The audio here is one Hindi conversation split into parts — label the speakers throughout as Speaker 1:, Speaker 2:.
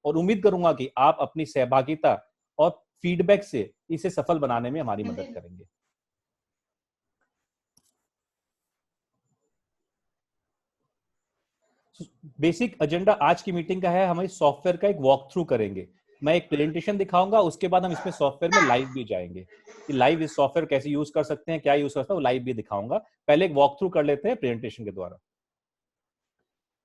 Speaker 1: और उम्मीद करूंगा कि आप अपनी सहभागिता और फीडबैक से इसे सफल बनाने में हमारी मदद करेंगे। बेसिक एजेंडा आज की मीटिंग का है, हम इस सॉफ्टवेयर का एक वॉक थ्रू करेंगे। मैं एक प्रेजेंटेशन दिखाऊंगा, उसके बाद हम इसमें सॉफ्टवेयर में लाइव भी जाएंगे कि लाइव इस सॉफ्टवेयर कैसे यूज कर सकते हैं, क्या यूज करता है, वो लाइव भी दिखाऊंगा। पहले एक वॉक थ्रू कर लेते हैं प्रेजेंटेशन के द्वारा।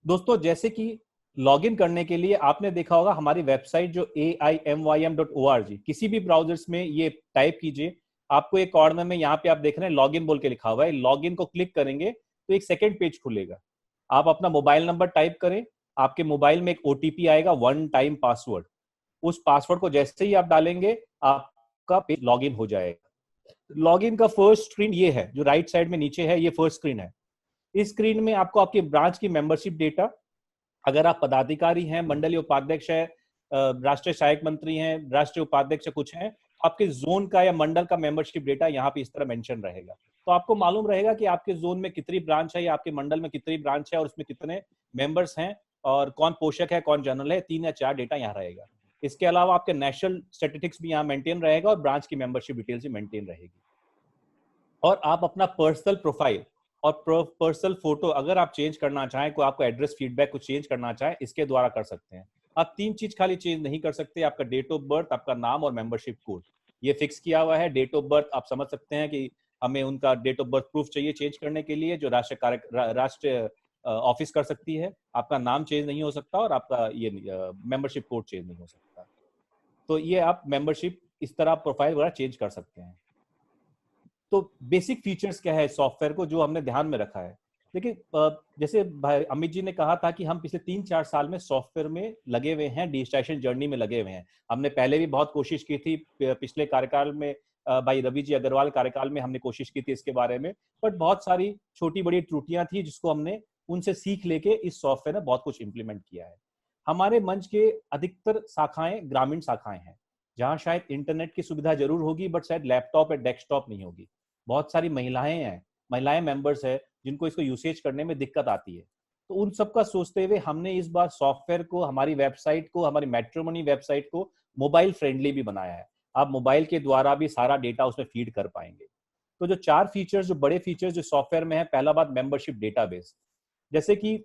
Speaker 1: दोस्तों, जैसे कि लॉगिन करने के लिए आपने देखा होगा हमारी वेबसाइट जो aimym.org, किसी भी ब्राउजर्स में ये टाइप कीजिए, आपको एक कॉर्नर में यहाँ पे आप देख रहे हैं लॉगिन बोल के लिखा हुआ है, लॉगिन को क्लिक करेंगे तो एक सेकेंड पेज खुलेगा। आप अपना मोबाइल नंबर टाइप करें, आपके मोबाइल में एक ओटीपी आएगा, वन टाइम पासवर्ड। उस पासवर्ड को जैसे ही आप डालेंगे आपका पेज लॉगिन हो जाएगा। लॉगिन का फर्स्ट स्क्रीन ये है, जो राइट साइड में नीचे है, ये फर्स्ट स्क्रीन है। इस स्क्रीन में आपको आपके ब्रांच की मेंबरशिप डेटा, अगर आप पदाधिकारी हैं, मंडलीय उपाध्यक्ष है, राष्ट्रीय सहायक मंत्री हैं, राष्ट्रीय उपाध्यक्ष कुछ हैं, आपके जोन का या मंडल का मेंबरशिप डेटा यहाँ पे इस तरह मेंशन रहेगा। तो आपको मालूम रहेगा कि आपके जोन में कितनी ब्रांच है या आपके मंडल में कितनी ब्रांच है और उसमें कितने मेंबर्स हैं और कौन पोषक है कौन जनरल है, 3 या 4 डेटा यहाँ रहेगा। इसके अलावा आपके नेशनल स्टैटिस्टिक्स भी यहाँ मेंटेन रहेगा और ब्रांच की मेंबरशिप डिटेल्स भी मेंटेन रहेगी। और आप अपना पर्सनल प्रोफाइल और पर्सनल फोटो अगर आप चेंज करना चाहें, कोई आपका एड्रेस फीडबैक को चेंज करना चाहें, इसके द्वारा कर सकते हैं। आप 3 चीज खाली चेंज नहीं कर सकते, आपका डेट ऑफ बर्थ, आपका नाम और मेंबरशिप कोड, ये फिक्स किया हुआ है। डेट ऑफ बर्थ आप समझ सकते हैं कि हमें उनका डेट ऑफ बर्थ प्रूफ चाहिए चेंज करने के लिए, जो राष्ट्रीय ऑफिस कर सकती है। आपका नाम चेंज नहीं हो सकता और आपका ये मेंबरशिप कोड चेंज नहीं हो सकता। तो ये आप मेंबरशिप इस तरह प्रोफाइल वगैरह चेंज कर सकते हैं। तो बेसिक फीचर्स क्या है सॉफ्टवेयर को जो हमने ध्यान में रखा है? देखिए, जैसे भाई अमित जी ने कहा था कि हम पिछले 3-4 साल में सॉफ्टवेयर में लगे हुए हैं, डिजिटाइजेशन जर्नी में लगे हुए हैं। हमने पहले भी बहुत कोशिश की थी, पिछले कार्यकाल में भाई रवि जी अग्रवाल कार्यकाल में हमने कोशिश की थी इसके बारे में, बट बहुत सारी छोटी बड़ी त्रुटियां थी जिसको हमने उनसे सीख लेके इस सॉफ्टवेयर में बहुत कुछ इंप्लीमेंट किया है। हमारे मंच के अधिकतर शाखाएं ग्रामीण शाखाएं हैं, जहां शायद इंटरनेट की सुविधा जरूर होगी बट शायद लैपटॉप या डेस्कटॉप नहीं होगी। बहुत सारी महिलाएं हैं, महिलाएं मेंबर्स है जिनको इसको यूसेज करने में दिक्कत आती है। तो उन सबका सोचते हुए हमने इस बार सॉफ्टवेयर को, हमारी वेबसाइट को, हमारी मैट्रिमोनी वेबसाइट को मोबाइल फ्रेंडली भी बनाया है। आप मोबाइल के द्वारा भी सारा डेटा उसमें फीड कर पाएंगे। तो जो 4 फीचर्स, जो बड़े फीचर्स जो सॉफ्टवेयर में है, पहला बात मेंबरशिप डेटाबेस। जैसे कि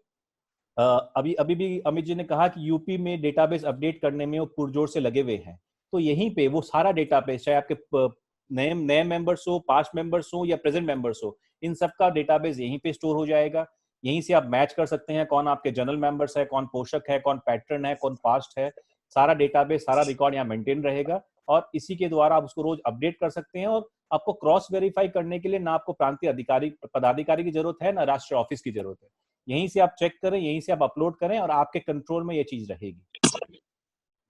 Speaker 1: अभी अभी भी अमित जी ने कहा कि यूपी में डेटाबेस अपडेट करने में वो पुरजोर से लगे हुए हैं। तो यहीं पे वो सारा डेटाबेस, चाहे आपके नए नए मेंबर्स हो, पास्ट मेंबर्स हो या प्रेजेंट मेंबर्स हो, इन सबका डेटाबेस यहीं पे स्टोर हो जाएगा। यहीं से आप मैच कर सकते हैं कौन आपके जनरल मेंबर्स है, कौन पोषक है, कौन पैटर्न है, कौन पास्ट है। सारा डेटाबेस, सारा रिकॉर्ड यहाँ मेंटेन रहेगा और इसी के द्वारा आप उसको रोज अपडेट कर सकते हैं। और आपको क्रॉस वेरीफाई करने के लिए ना आपको प्रांतीय अधिकारी पदाधिकारी की जरूरत है, ना राष्ट्रीय ऑफिस की जरूरत है। यहीं से आप चेक करें, यहीं से आप अपलोड करें और आपके कंट्रोल में ये चीज रहेगी।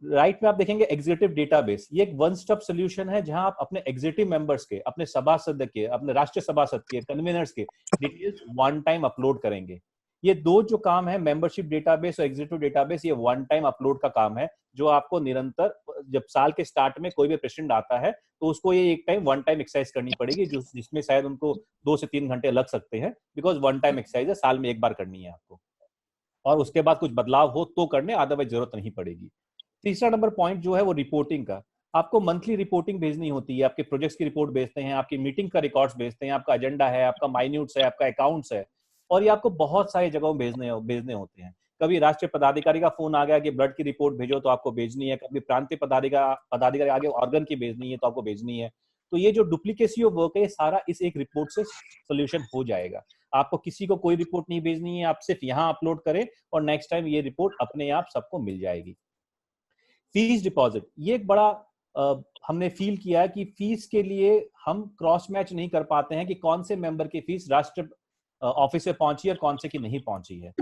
Speaker 1: राइट में आप देखेंगे एग्जीक्यूटिव डेटाबेस, ये एक वन स्टॉप सोल्यूशन है जहां आप अपने एग्जीक्यूटिव मेंबर्स के, अपने सभासद के, अपने राष्ट्रीय सभासद के, कन्वीनर्स के डिटेल्स वन टाइम अपलोड करेंगे। ये दो जो काम है, मेंबरशिप डेटाबेस और एग्जीक्यूटिव डेटाबेस, ये वन टाइम अपलोड का काम है जो आपको निरंतर, जब साल के स्टार्ट में कोई भी पेशेंट आता है तो उसको ये एक टाइम वन टाइम एक्सरसाइज करनी पड़ेगी, जिसमें शायद उनको 2 से 3 घंटे लग सकते हैं, बिकॉज वन टाइम एक्सरसाइज है, साल में एक बार करनी है आपको। और उसके बाद कुछ बदलाव हो तो करने, अदरवाइज जरूरत नहीं पड़ेगी। तीसरा नंबर पॉइंट जो है वो रिपोर्टिंग का। आपको मंथली रिपोर्टिंग भेजनी होती है, आपके प्रोजेक्ट्स की रिपोर्ट भेजते हैं, आपकी मीटिंग का रिकॉर्ड्स भेजते हैं, आपका एजेंडा है, आपका माइन्यूट्स है, आपका अकाउंट्स है, और ये आपको बहुत सारी जगहों भेजने होते हैं। कभी राष्ट्रीय पदाधिकारी का फोन आ गया कि ब्लड की रिपोर्ट भेजो तो आपको भेजनी है, कभी प्रांतीय पदाधिकारी आगे ऑर्गन की भेजनी है तो आपको भेजनी है। तो ये जो डुप्लीकेसी ऑफ वर्क है, सारा इस एक रिपोर्ट से सोल्यूशन हो जाएगा। आपको किसी को कोई रिपोर्ट नहीं भेजनी है, आप सिर्फ यहाँ अपलोड करें और नेक्स्ट टाइम ये रिपोर्ट अपने आप सबको मिल जाएगी। फीस डिपॉजिट, ये एक बड़ा हमने फील किया है कि फीस के लिए हम क्रॉस मैच नहीं कर पाते हैं कि कौन से मेंबर की फीस राष्ट्र ऑफिस से पहुंची है और कौन से की नहीं पहुंची है।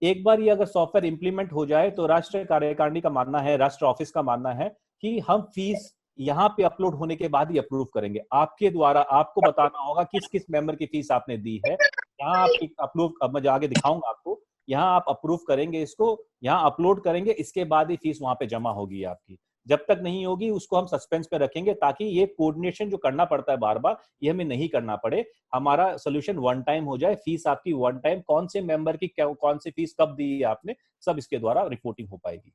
Speaker 1: एक बार ये अगर सॉफ्टवेयर इंप्लीमेंट हो जाए तो राष्ट्रीय कार्यकारिणी का मानना है, राष्ट्र ऑफिस का मानना है कि हम फीस यहाँ पे अपलोड होने के बाद ही अप्रूव करेंगे। आपके द्वारा आपको बताना होगा किस किस मेंबर की फीस आपने दी है। यहाँ आप अप्रूव, अब मैं आगे दिखाऊंगा आपको, यहाँ आप अप्रूव करेंगे इसको, यहाँ अपलोड करेंगे, इसके बाद ही फीस वहां पे जमा होगी आपकी। जब तक नहीं होगी उसको हम सस्पेंस पे रखेंगे ताकि ये कोऑर्डिनेशन जो करना पड़ता है बार बार, ये हमें नहीं करना पड़े। हमारा सोल्यूशन वन टाइम हो जाए, फीस आपकी वन टाइम, कौन से मेंबर की कौन सी फीस कब दी है आपने, सब इसके द्वारा रिपोर्टिंग हो पाएगी।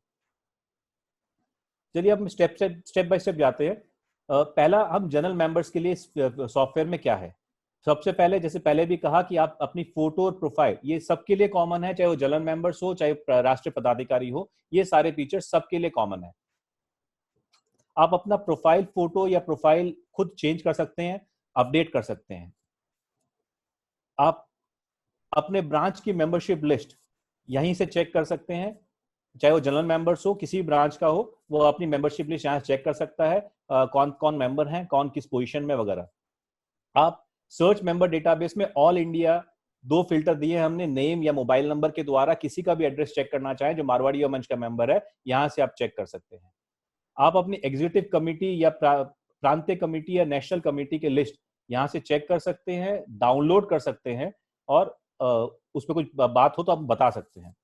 Speaker 1: चलिए अब स्टेप बाय स्टेप जाते हैं। पहला, हम जनरल मेंबर्स के लिए सॉफ्टवेयर में क्या है। सबसे पहले, जैसे पहले भी कहा कि आप अपनी फोटो और प्रोफाइल, ये सबके लिए कॉमन है, चाहे वो जनरल मेंबर्स हो चाहे राष्ट्रीय पदाधिकारी हो, ये सारे फीचर्स सबके लिए कॉमन है। आप अपना प्रोफाइल फोटो या प्रोफाइल खुद चेंज कर सकते हैं, अपडेट कर सकते हैं। आप अपने ब्रांच की मेंबरशिप लिस्ट यहीं से चेक कर सकते हैं, चाहे वो जनरल मेंबर्स हो, किसी ब्रांच का हो, वो अपनी मेंबरशिप लिस्ट यहाँ चेक कर सकता है, कौन कौन मेंबर हैं, कौन किस पोजीशन में वगैरह। आप सर्च मेंबर डेटाबेस में ऑल इंडिया 2 फिल्टर दिए हैं हमने, नेम या मोबाइल नंबर के द्वारा किसी का भी एड्रेस चेक करना चाहें जो मारवाड़ी मंच का मेंबर है, यहां से आप चेक कर सकते हैं। आप अपनी एग्जीक्यूटिव कमिटी या प्रांतीय कमिटी या नेशनल कमिटी के लिस्ट यहां से चेक कर सकते हैं, डाउनलोड कर सकते हैं, और उस पर कुछ बात हो तो आप बता सकते हैं।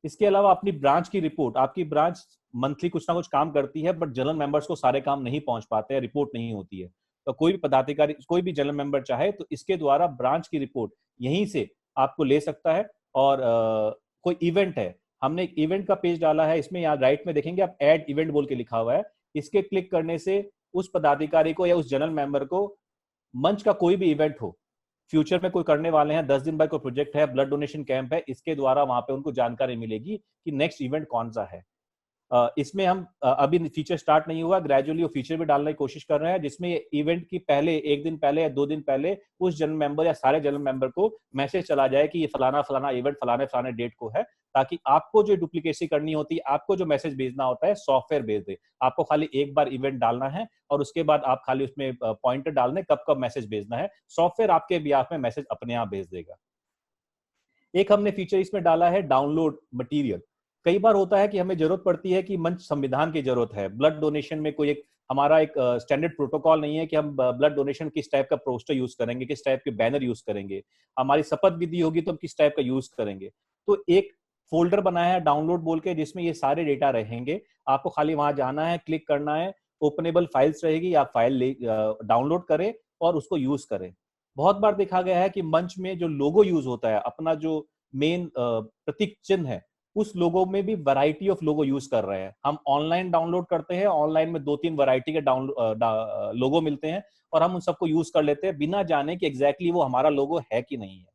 Speaker 1: इसके अलावा अपनी ब्रांच की रिपोर्ट, आपकी ब्रांच मंथली कुछ ना कुछ काम करती है, बट जनरल मेंबर्स को सारे काम नहीं पहुंच पाते हैं, रिपोर्ट नहीं होती है। तो कोई भी पदाधिकारी, कोई भी जनरल मेंबर चाहे तो इसके द्वारा ब्रांच की रिपोर्ट यहीं से आपको ले सकता है। और कोई इवेंट है, हमने एक इवेंट का पेज डाला है, इसमें यहाँ राइट में देखेंगे आप, ऐड इवेंट बोल के लिखा हुआ है। इसके क्लिक करने से उस पदाधिकारी को या उस जनरल मेंबर को मंच का कोई भी इवेंट हो, फ्यूचर में कोई करने वाले हैं, 10 दिन बाद कोई प्रोजेक्ट है, ब्लड डोनेशन कैंप है, इसके द्वारा वहां पे उनको जानकारी मिलेगी कि नेक्स्ट इवेंट कौन सा है। इसमें हम अभी फीचर स्टार्ट नहीं हुआ, ग्रेजुअली वो फीचर भी डालने की कोशिश कर रहे हैं, जिसमें इवेंट की पहले 1 दिन पहले या 2 दिन पहले उस जनरल मेंबर या सारे जनरल मेंबर को मैसेज चला जाए कि ये फलाना फलाना इवेंट फलाने फलाने डेट को है, ताकि आपको जो डुप्लीकेसी करनी होती है, आपको जो मैसेज भेजना होता है, सॉफ्टवेयर भेज दे। आपको खाली एक बार इवेंट डालना है और उसके बाद आप खाली उसमें पॉइंटर डाल दें कब कब मैसेज भेजना है, सॉफ्टवेयर आपके बिहाफ में मैसेज अपने आप भेज देगा। एक हमने फीचर इसमें डाला है डाउनलोड मटेरियल। कई बार होता है कि हमें जरूरत पड़ती है कि मंच संविधान की जरूरत है, ब्लड डोनेशन में कोई एक हमारा एक स्टैंडर्ड प्रोटोकॉल नहीं है कि हम ब्लड डोनेशन किस टाइप का पोस्टर यूज करेंगे, किस टाइप के बैनर यूज करेंगे, हमारी शपथ विधि होगी तो हम किस टाइप का यूज करेंगे। तो एक फोल्डर बनाया है डाउनलोड बोल के, जिसमें ये सारे डेटा रहेंगे। आपको खाली वहां जाना है, क्लिक करना है, ओपनेबल फाइल्स रहेगी, आप फाइल डाउनलोड करें और उसको यूज करें। बहुत बार देखा गया है कि मंच में जो लोगो यूज होता है, अपना जो मेन प्रतीक चिन्ह है, उस लोगो में भी वैरायटी ऑफ लोगो यूज कर रहे हैं। हम ऑनलाइन डाउनलोड करते हैं, ऑनलाइन में 2-3 वैरायटी के लोगो मिलते हैं और हम उन सबको यूज कर लेते हैं बिना जाने कि एग्जैक्टली वो हमारा लोगो है कि नहीं है।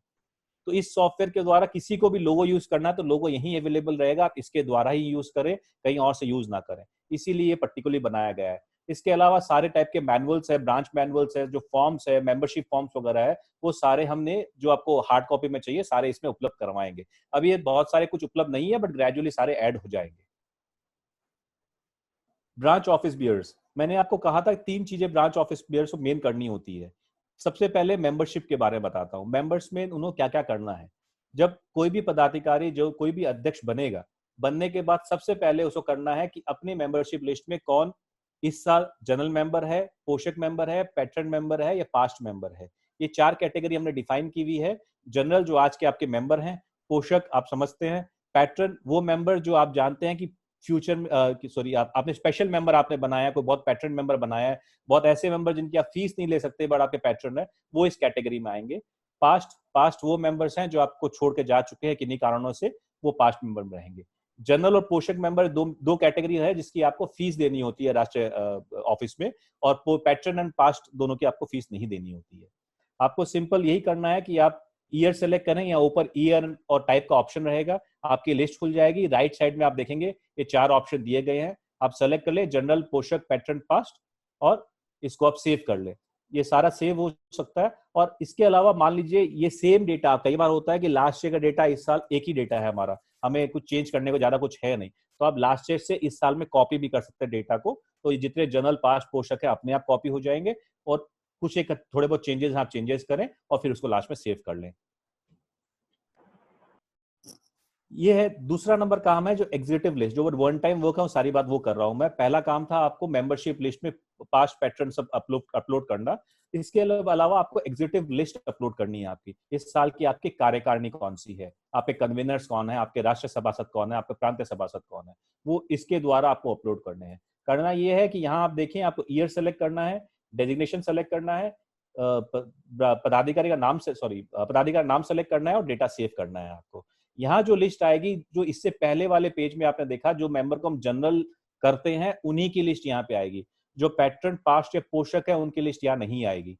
Speaker 1: तो इस सॉफ्टवेयर के द्वारा किसी को भी लोगो यूज करना है तो लोगो यहीं अवेलेबल रहेगा, आप इसके द्वारा ही यूज करें, कहीं और से यूज ना करें, इसीलिए ये पर्टिकुलरली बनाया गया है। इसके अलावा सारे टाइप के मैनुअल्स है, ब्रांच मैनुअल्स है, जो फॉर्म्स है, मेंबरशिप फॉर्म्स वगैरह है, वो सारे हमने जो आपको हार्ड कॉपी में चाहिए सारे इसमें उपलब्ध करवाएंगे। अभी ये बहुत सारे कुछ उपलब्ध नहीं है, बट ग्रेजुअली सारे ऐड हो जाएंगे। ब्रांच ऑफिस बियर्स, मैंने आपको कहा था 3 चीजें ब्रांच ऑफिस बियर्स को मेन करनी होती है। सबसे पहले मेंबरशिप के बारे में बताता हूँ। मेंबर्स में उन्होंने क्या क्या करना है। जब कोई भी पदाधिकारी, जो कोई भी अध्यक्ष बनेगा, बनने के बाद सबसे पहले उसको करना है कि अपनी मेंबरशिप लिस्ट में कौन इस साल जनरल मेंबर है, पोषक मेंबर है, पैटर्न मेंबर है या पास्ट मेंबर है। ये 4 कैटेगरी हमने डिफाइन की हुई है। जनरल जो आज के आपके मेंबर हैं, पोषक आप समझते हैं, पैटर्न वो मेंबर जो आप जानते हैं कि फ्यूचर में सॉरी आपने स्पेशल मेंबर आपने बनाया, कोई बहुत पैटर्न मेंबर बनाया है, बहुत ऐसे मेंबर जिनकी आप फीस नहीं ले सकते बट आपके पैटर्न है, वो इस कैटेगरी में आएंगे। पास्ट वो मेंबर्स हैं जो आपको छोड़ के जा चुके हैं किन्हीं कारणों से, वो पास्ट मेंबर में रहेंगे। जनरल और पोषक मेंबर दो कैटेगरी है जिसकी आपको फीस देनी होती है राष्ट्रीय ऑफिस में, और पैटर्न एंड पास्ट दोनों की आपको फीस नहीं देनी होती है। आपको सिंपल यही करना है कि आप ईयर सेलेक्ट करें, या ऊपर ईयर और टाइप का ऑप्शन रहेगा, आपकी लिस्ट खुल जाएगी। राइट साइड में आप देखेंगे ये 4 ऑप्शन दिए गए हैं, आप सेलेक्ट कर ले, जनरल, पोषक, पैटर्न, पास्ट, और इसको आप सेव कर ले। ये सारा सेव हो सकता है। और इसके अलावा मान लीजिए ये सेम डेटा, कई बार होता है कि लास्ट ईयर का डेटा इस साल एक ही डेटा है हमारा, हमें कुछ चेंज करने को ज्यादा कुछ है नहीं, तो आप लास्ट ईयर से इस साल में कॉपी भी कर सकते हैं डेटा को। तो ये जितने जनरल, पास्ट, पोषक है अपने आप कॉपी हो जाएंगे, और कुछ एक थोड़े बहुत चेंजेस आप चेंजेस करें और फिर उसको लास्ट में सेव कर लें। ये है दूसरा नंबर काम है जो एग्जीक्यूटिव लिस्ट, जो वन टाइम वर्क है, वो सारी बात वो कर रहा हूं मैं। पहला काम था आपको मेंबरशिप लिस्ट में पास्ट पैटर्न सब अपलोड करना। इसके अलावा आपको एग्जीक्यूटिव लिस्ट अपलोड करनी है, आपकी इस साल की आपकी कार्यकारिणी कौन सी है, आपके कन्वीनर्स कौन है, आपके राष्ट्रीय सभासद कौन है, आपके प्रांतीय सभासद कौन है, वो इसके द्वारा आपको अपलोड करने हैं। करना ये है कि यहाँ आप देखें, आपको ईयर सेलेक्ट करना है, डेजिग्नेशन सेलेक्ट करना है, पदाधिकारी का नाम पदाधिकारी नाम सेलेक्ट करना है और डेटा सेव करना है आपको। यहाँ जो लिस्ट आएगी, जो इससे पहले वाले पेज में आपने देखा, जो मेंबर को हम जनरल करते हैं उन्हीं की लिस्ट यहाँ पे आएगी। जो पैट्रन, पास्ट या पोषक है उनकी लिस्ट यहाँ नहीं आएगी।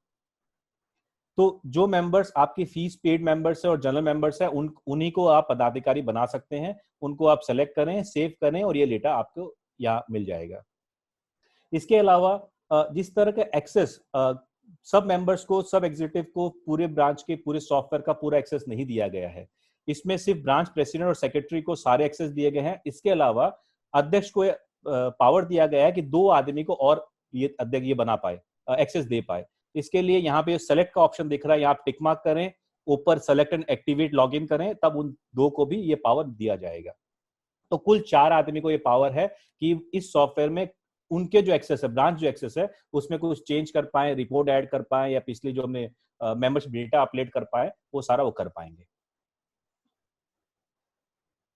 Speaker 1: तो जो मेंबर्स आपकी फीस पेड मेंबर्स है और जनरल मेंबर्स है उन्हीं को आप पदाधिकारी बना सकते हैं। उनको आप सेलेक्ट करें, सेव करें और ये डेटा आपको यहाँ मिल जाएगा। इसके अलावा जिस तरह का एक्सेस सब मेंबर्स को, सब एग्जीक्यूटिव को पूरे ब्रांच के पूरे सॉफ्टवेयर का पूरा एक्सेस नहीं दिया गया है। इसमें सिर्फ ब्रांच प्रेसिडेंट और सेक्रेटरी को सारे एक्सेस दिए गए हैं। इसके अलावा अध्यक्ष को पावर दिया गया है कि 2 आदमी को और ये अध्यक्ष ये बना पाए, एक्सेस दे पाए। इसके लिए यहाँ पे सेलेक्ट का ऑप्शन दिख रहा है, यहाँ आप टिक मार्क करें, ऊपर सेलेक्ट एंड एक्टिवेट लॉगिन करें, तब उन 2 को भी ये पावर दिया जाएगा। तो कुल 4 आदमी को ये पावर है कि इस सॉफ्टवेयर में उनके जो एक्सेस है, ब्रांच जो एक्सेस है, उसमें कुछ चेंज कर पाए, रिपोर्ट ऐड कर पाए या पिछली जो हमने मेंबरशिप डेटा अपडेट कर पाए, वो सारा वो कर पाएंगे।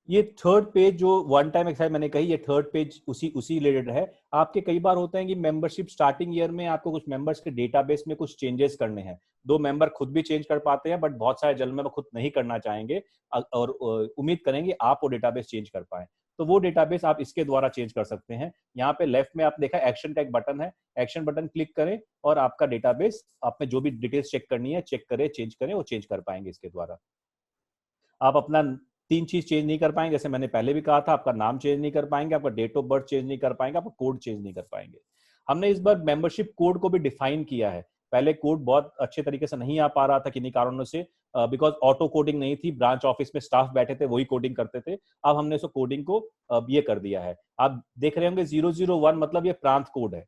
Speaker 1: ये थर्ड पेज जो वन टाइम एक्सरसाइज मैंने कही, ये थर्ड पेज उसी रिलेटेड है। आपके कई बार होता है कि मेंबरशिप स्टार्टिंग ईयर में आपको कुछ मेंबर्स के डेटाबेस में कुछ चेंजेस करने हैं। 2 मेंबर खुद भी चेंज कर पाते हैं, बट बहुत सारे जनरल मेंबर खुद नहीं करना चाहेंगे और उम्मीद करेंगे आप वो डेटाबेस चेंज कर पाए। तो वो डेटाबेस आप इसके द्वारा चेंज कर सकते हैं। यहाँ पे लेफ्ट में आप देखा एक्शन का एक बटन है, एक्शन बटन क्लिक करें और आपका डेटाबेस, आपने जो भी डिटेल्स चेक करनी है चेक करें, चेंज करें, वो चेंज कर पाएंगे इसके द्वारा। आप अपना 3 चीज चेंज नहीं कर पाएंगे, जैसे मैंने पहले भी कहा था, आपका नाम चेंज नहीं कर पाएंगे, आपका डेट ऑफ बर्थ चेंज नहीं कर पाएंगे, आपका कोड चेंज नहीं कर पाएंगे। हमने इस बार मेंबरशिप कोड को भी डिफाइन किया है। पहले कोड बहुत अच्छे तरीके से नहीं आ पा रहा था किन्हीं कारणों से, बिकॉज ऑटो कोडिंग नहीं थी, ब्रांच ऑफिस में स्टाफ बैठे थे वही कोडिंग करते थे। अब हमने इसको कोडिंग को ये कर दिया है। आप देख रहे होंगे 001 मतलब ये प्रांत कोड है।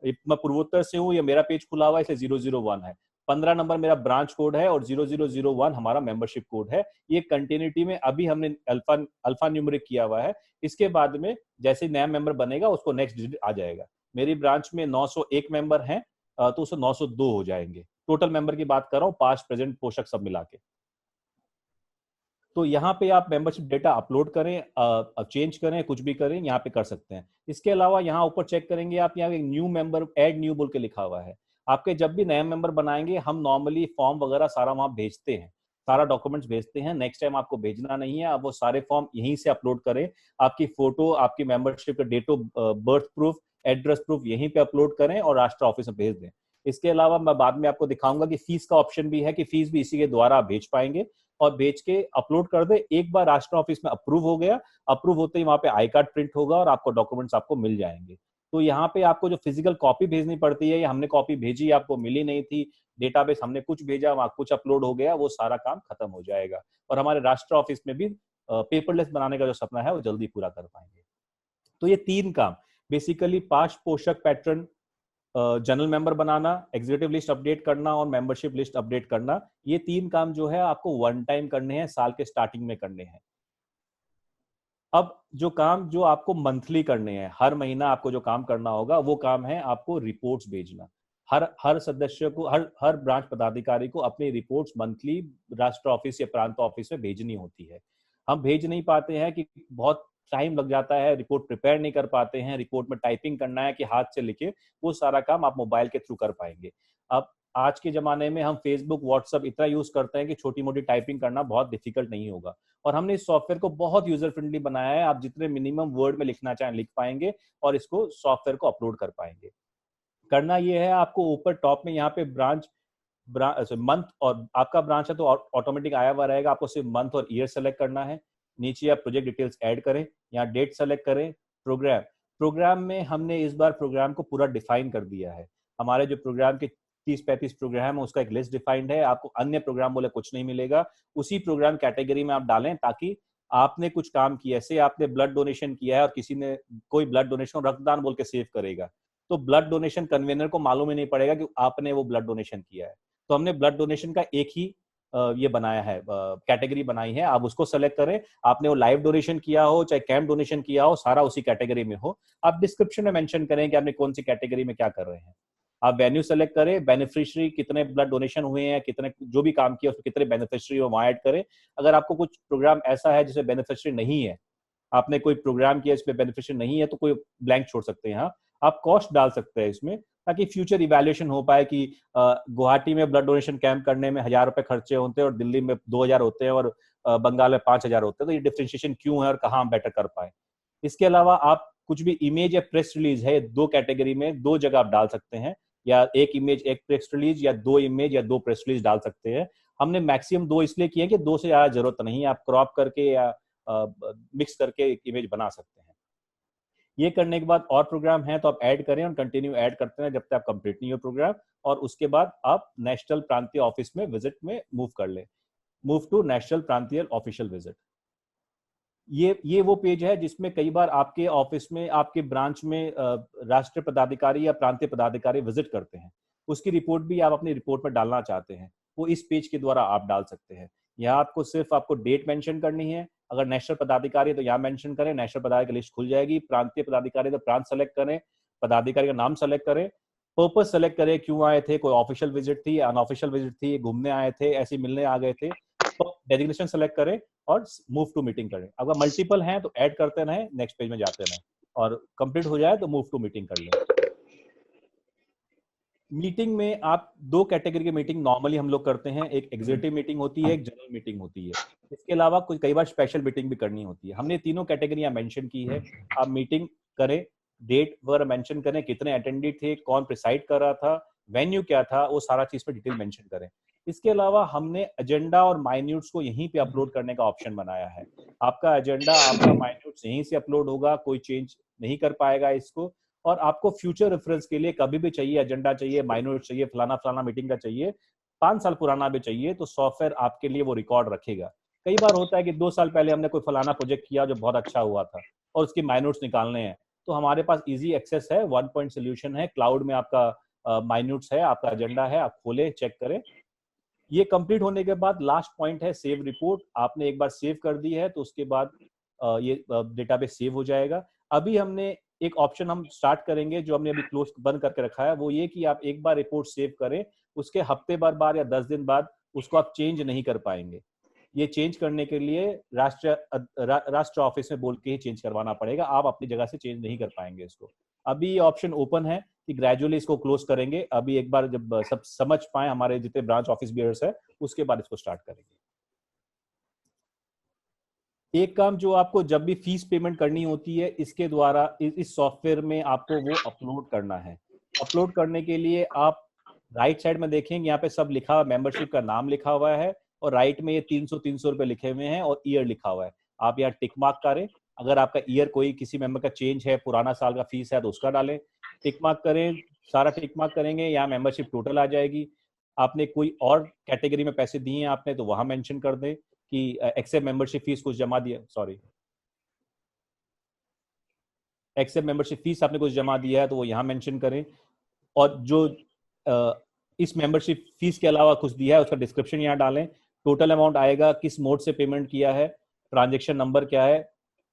Speaker 1: मैं पूर्वोत्तर से हूँ, ये मेरा पेज खुला हुआ है इसलिए 001 है। 15 नंबर मेरा ब्रांच कोड है और 0001 हमारा मेंबरशिप कोड है। ये कंटिन्यूटी में अभी हमने अल्फा न्यूमेरिक किया हुआ है। इसके बाद में जैसे नया मेंबर बनेगा उसको नेक्स्ट डिजिट आ जाएगा। मेरी ब्रांच में 901 मेंबर हैं, तो उससे 902 हो जाएंगे। टोटल मेंबर की बात कर रहा हूँ, पास्ट प्रेजेंट पोषक सब मिला के। तो यहाँ पे आप मेंबरशिप डेटा अपलोड करें, चेंज करें, कुछ भी करें, यहाँ पे कर सकते हैं। इसके अलावा यहाँ ऊपर चेक करेंगे आप, यहाँ न्यू मेंबर, ऐड न्यू बोल के लिखा हुआ है। आपके जब भी नया मेंबर बनाएंगे, हम नॉर्मली फॉर्म वगैरह सारा वहां भेजते हैं, सारा डॉक्यूमेंट्स भेजते हैं। नेक्स्ट टाइम आपको भेजना नहीं है, आप वो सारे फॉर्म यहीं से अपलोड करें। आपकी फोटो, आपकी मेंबरशिप का date of birth proof, address proof यहीं पे अपलोड करें और राष्ट्र ऑफिस में भेज दें। इसके अलावा मैं बाद में आपको दिखाऊंगा कि फीस का ऑप्शन भी है, कि फीस भी इसी के द्वारा आप भेज पाएंगे और भेज के अपलोड कर दे। एक बार राष्ट्र ऑफिस में अप्रूव हो गया, अप्रूव होते ही वहां पे आई कार्ड प्रिंट होगा और आपको डॉक्यूमेंट्स आपको मिल जाएंगे। तो यहाँ पे आपको जो फिजिकल कॉपी भेजनी पड़ती है, या हमने कॉपी भेजी आपको मिली नहीं थी, डेटाबेस हमने कुछ भेजा वहां कुछ अपलोड हो गया, वो सारा काम खत्म हो जाएगा और हमारे राष्ट्र ऑफिस में भी पेपरलेस बनाने का जो सपना है वो जल्दी पूरा कर पाएंगे। तो ये 3 काम बेसिकली, पास्ट, पोषक, पैटर्न, जनरल मेंबर बनाना, एग्जीक्यूटिव लिस्ट अपडेट करना और मेंबरशिप लिस्ट अपडेट करना, ये 3 काम जो है आपको वन टाइम करने हैं, साल के स्टार्टिंग में करने हैं। अब जो काम जो आपको मंथली करने हैं, हर महीना आपको जो काम करना होगा, वो काम है आपको रिपोर्ट्स भेजना। हर सदस्य को, हर ब्रांच पदाधिकारी को अपनी रिपोर्ट्स मंथली राष्ट्र ऑफिस या प्रांत ऑफिस में भेजनी होती है। हम भेज नहीं पाते हैं कि बहुत टाइम लग जाता है, रिपोर्ट प्रिपेयर नहीं कर पाते हैं, रिपोर्ट में टाइपिंग करना है कि हाथ से लिखे, वो सारा काम आप मोबाइल के थ्रू कर पाएंगे। अब आज के जमाने में हम फेसबुक, व्हाट्सएप इतना यूज करते हैं कि छोटी मोटी टाइपिंग करना बहुत डिफिकल्ट नहीं होगा। और हमने इस सॉफ्टवेयर को बहुत यूजर फ्रेंडली बनाया है। आप जितने मिनिमम वर्ड में लिखना चाहें लिख पाएंगे और इसको सॉफ्टवेयर को अपलोड कर पाएंगे। करना ये है, आपको ऊपर टॉप में यहाँ पे ब्रांच मंथ, और आपका ब्रांच है तो ऑटोमेटिक आया हुआ रहेगा, आपको सिर्फ मंथ और ईयर सेलेक्ट करना है। नीचे आप प्रोजेक्ट डिटेल्स ऐड करें, यहाँ डेट सेलेक्ट करें। प्रोग्राम में हमने इस बार प्रोग्राम को पूरा डिफाइन कर दिया है। हमारे जो प्रोग्राम के 30-35 प्रोग्राम है उसका एक लिस्ट डिफाइंड है। आपको अन्य प्रोग्राम बोले कुछ नहीं मिलेगा, उसी प्रोग्राम कैटेगरी में आप डालें, ताकि आपने कुछ काम किया, ऐसे आपने ब्लड डोनेशन किया है और किसी ने कोई ब्लड डोनेशन, रक्तदान बोल के सेव करेगा, तो ब्लड डोनेशन कन्वेनर को मालूम ही नहीं पड़ेगा कि आपने वो ब्लड डोनेशन किया है। तो हमने ब्लड डोनेशन का एक ही ये बनाया है, कैटेगरी बनाई है, आप उसको सेलेक्ट करें। आपने वो लाइव डोनेशन किया हो चाहे कैंप डोनेशन किया हो, सारा उसी कैटेगरी में हो। आप डिस्क्रिप्शन में मेंशन करें कि आपने कौन सी कैटेगरी में क्या कर रहे हैं। आप वेन्यू सेलेक्ट करें, बेनिफिशियरी कितने ब्लड डोनेशन हुए हैं, कितने जो भी काम किया उसमें कितने बेनिफिशियरी हो वहां ऐड करें। अगर आपको कुछ प्रोग्राम ऐसा है जिसमें बेनिफिशियरी नहीं है, आपने कोई प्रोग्राम किया इसमें बेनिफिशियरी नहीं है, तो कोई ब्लैंक छोड़ सकते हैं। आप कॉस्ट डाल सकते हैं इसमें, ताकि फ्यूचर इवैल्यूएशन हो पाए कि गुवाहाटी में ब्लड डोनेशन कैंप करने में 1000 रुपए खर्चे होते हैं और दिल्ली में 2000 होते हैं और बंगाल में 5000 होते हैं, तो ये डिफरेंशिएशन क्यों है और कहाँ हम बेटर कर पाए। इसके अलावा आप कुछ भी इमेज या प्रेस रिलीज है, दो कैटेगरी में दो जगह आप डाल सकते हैं, या एक इमेज एक प्रेस रिलीज, या दो इमेज या दो प्रेस रिलीज डाल सकते हैं। हमने मैक्सिमम दो इसलिए किए कि दो से ज्यादा जरूरत नहीं है, आप क्रॉप करके या मिक्स करके एक इमेज बना सकते हैं। ये करने के बाद और प्रोग्राम है तो आप ऐड करें और कंटिन्यू ऐड करते हैं जब तक आप कंप्लीट नहीं हो प्रोग्राम, और उसके बाद आप नेशनल प्रांतीय ऑफिस में विजिट में मूव कर लें। मूव टू नेशनल प्रांतीय ऑफिशियल विजिट। ये वो पेज है जिसमें कई बार आपके ऑफिस में, आपके ब्रांच में राष्ट्रीय पदाधिकारी या प्रांतीय पदाधिकारी विजिट करते हैं, उसकी रिपोर्ट भी आप अपनी रिपोर्ट में डालना चाहते हैं, वो इस पेज के द्वारा आप डाल सकते हैं। यहाँ आपको सिर्फ आपको डेट मेंशन करनी है। अगर नेशनल पदाधिकारी है तो यहाँ मेंशन करें, नेशनल पदाधिकारी लिस्ट खुल जाएगी। प्रांतीय पदाधिकारी तो प्रांत सेलेक्ट करें, पदाधिकारी का नाम सेलेक्ट करें, पर्पस सेलेक्ट करें, क्यों आए थे, कोई ऑफिशियल विजिट थी, अनऑफिशियल विजिट थी, घूमने आए थे, ऐसे मिलने आ गए थे, तो डेजिग्नेशन सेलेक्ट करें और मूव टू मीटिंग करें। अगर मल्टीपल हैं तो ऐड करते रहें, नेक्स्ट पेज में जाते रहें, और कंप्लीट हो जाए तो मूव टू मीटिंग कर लें। मीटिंग में आप दो कैटेगरी की मीटिंग नॉर्मली हम लोग करते हैं, एक एग्जीक्यूटिव मीटिंग होती है, एक जनरल मीटिंग होती है। इसके अलावा कोई कई बार स्पेशल मीटिंग भी करनी होती है। हमने तीनों कैटेगरियां मेंशन की है। आप मीटिंग करें, डेट वगैरह मेंशन करें, कितने अटेंडेड थे, कौन प्रिसाइड कर रहा था, वेन्यू क्या था, वो सारा चीज पे डिटेल मेंशन करें। इसके अलावा हमने एजेंडा और माइन्यूट्स को यहीं पे अपलोड करने का ऑप्शन बनाया है। आपका एजेंडा, आपका माइन्यूट्स यहीं से अपलोड होगा, कोई चेंज नहीं कर पाएगा इसको। और आपको फ्यूचर रेफरेंस के लिए कभी भी चाहिए, एजेंडा चाहिए, माइनोट चाहिए, फलाना फलाना मीटिंग का चाहिए, 5 साल पुराना भी चाहिए, तो सॉफ्टवेयर आपके लिए वो रिकॉर्ड रखेगा। कई बार होता है कि 2 साल पहले हमने कोई फलाना प्रोजेक्ट किया जो बहुत अच्छा हुआ था और उसके माइनोट्स निकालने हैं, तो हमारे पास इजी एक्सेस है, 1 पॉइंट सोल्यूशन है, क्लाउड में आपका माइन्यूट्स है, आपका एजेंडा है, आप खोले, चेक करें। ये कंप्लीट होने के बाद लास्ट पॉइंट है सेव रिपोर्ट। आपने एक बार सेव कर दी है तो उसके बाद ये डेटाबेस सेव हो जाएगा। अभी हमने एक ऑप्शन हम स्टार्ट करेंगे जो हमने अभी क्लोज बंद करके रखा है, वो ये कि आप एक बार रिपोर्ट सेव करें, उसके हफ्ते बाद या 10 दिन बाद उसको आप चेंज नहीं कर पाएंगे। ये चेंज करने के लिए राष्ट्र ऑफिस में बोल के ही चेंज करवाना पड़ेगा, आप अपनी जगह से चेंज नहीं कर पाएंगे इसको। अभी ये ऑप्शन ओपन है कि ग्रेजुअली इसको क्लोज करेंगे। अभी एक बार जब सब समझ पाए हमारे जितने ब्रांच ऑफिस बियर्स है, उसके बाद इसको स्टार्ट करेंगे। एक काम जो आपको जब भी फीस पेमेंट करनी होती है, इसके द्वारा इस सॉफ्टवेयर में आपको वो अपलोड करना है। अपलोड करने के लिए आप राइट साइड में देखेंगे, यहाँ पे सब लिखा हुआ, मेंबरशिप का नाम लिखा हुआ है, और राइट में ये 300 रुपए लिखे हुए हैं और ईयर लिखा हुआ है। आप यहाँ टिक मार्क करें। अगर आपका ईयर कोई किसी मेंबर का चेंज है, पुराना साल का फीस है तो उसका डालें, टिक मार्क करें। सारा टिक मार्क करेंगे, यहाँ मेंबरशिप टोटल आ जाएगी। आपने कोई और कैटेगरी में पैसे दिए हैं आपने तो वहां मेंशन कर दें कि एक्सेप्ट मेंबरशिप फीस कुछ जमा दिया, सॉरी, एक्सेप्ट मेंबरशिप फीस आपने कुछ जमा दिया है तो वो यहाँ मेंशन करें। और जो इस मेंबरशिप फीस के अलावा कुछ दिया है उसका डिस्क्रिप्शन यहाँ डालें। टोटल अमाउंट आएगा, किस मोड से पेमेंट किया है, ट्रांजेक्शन नंबर क्या है,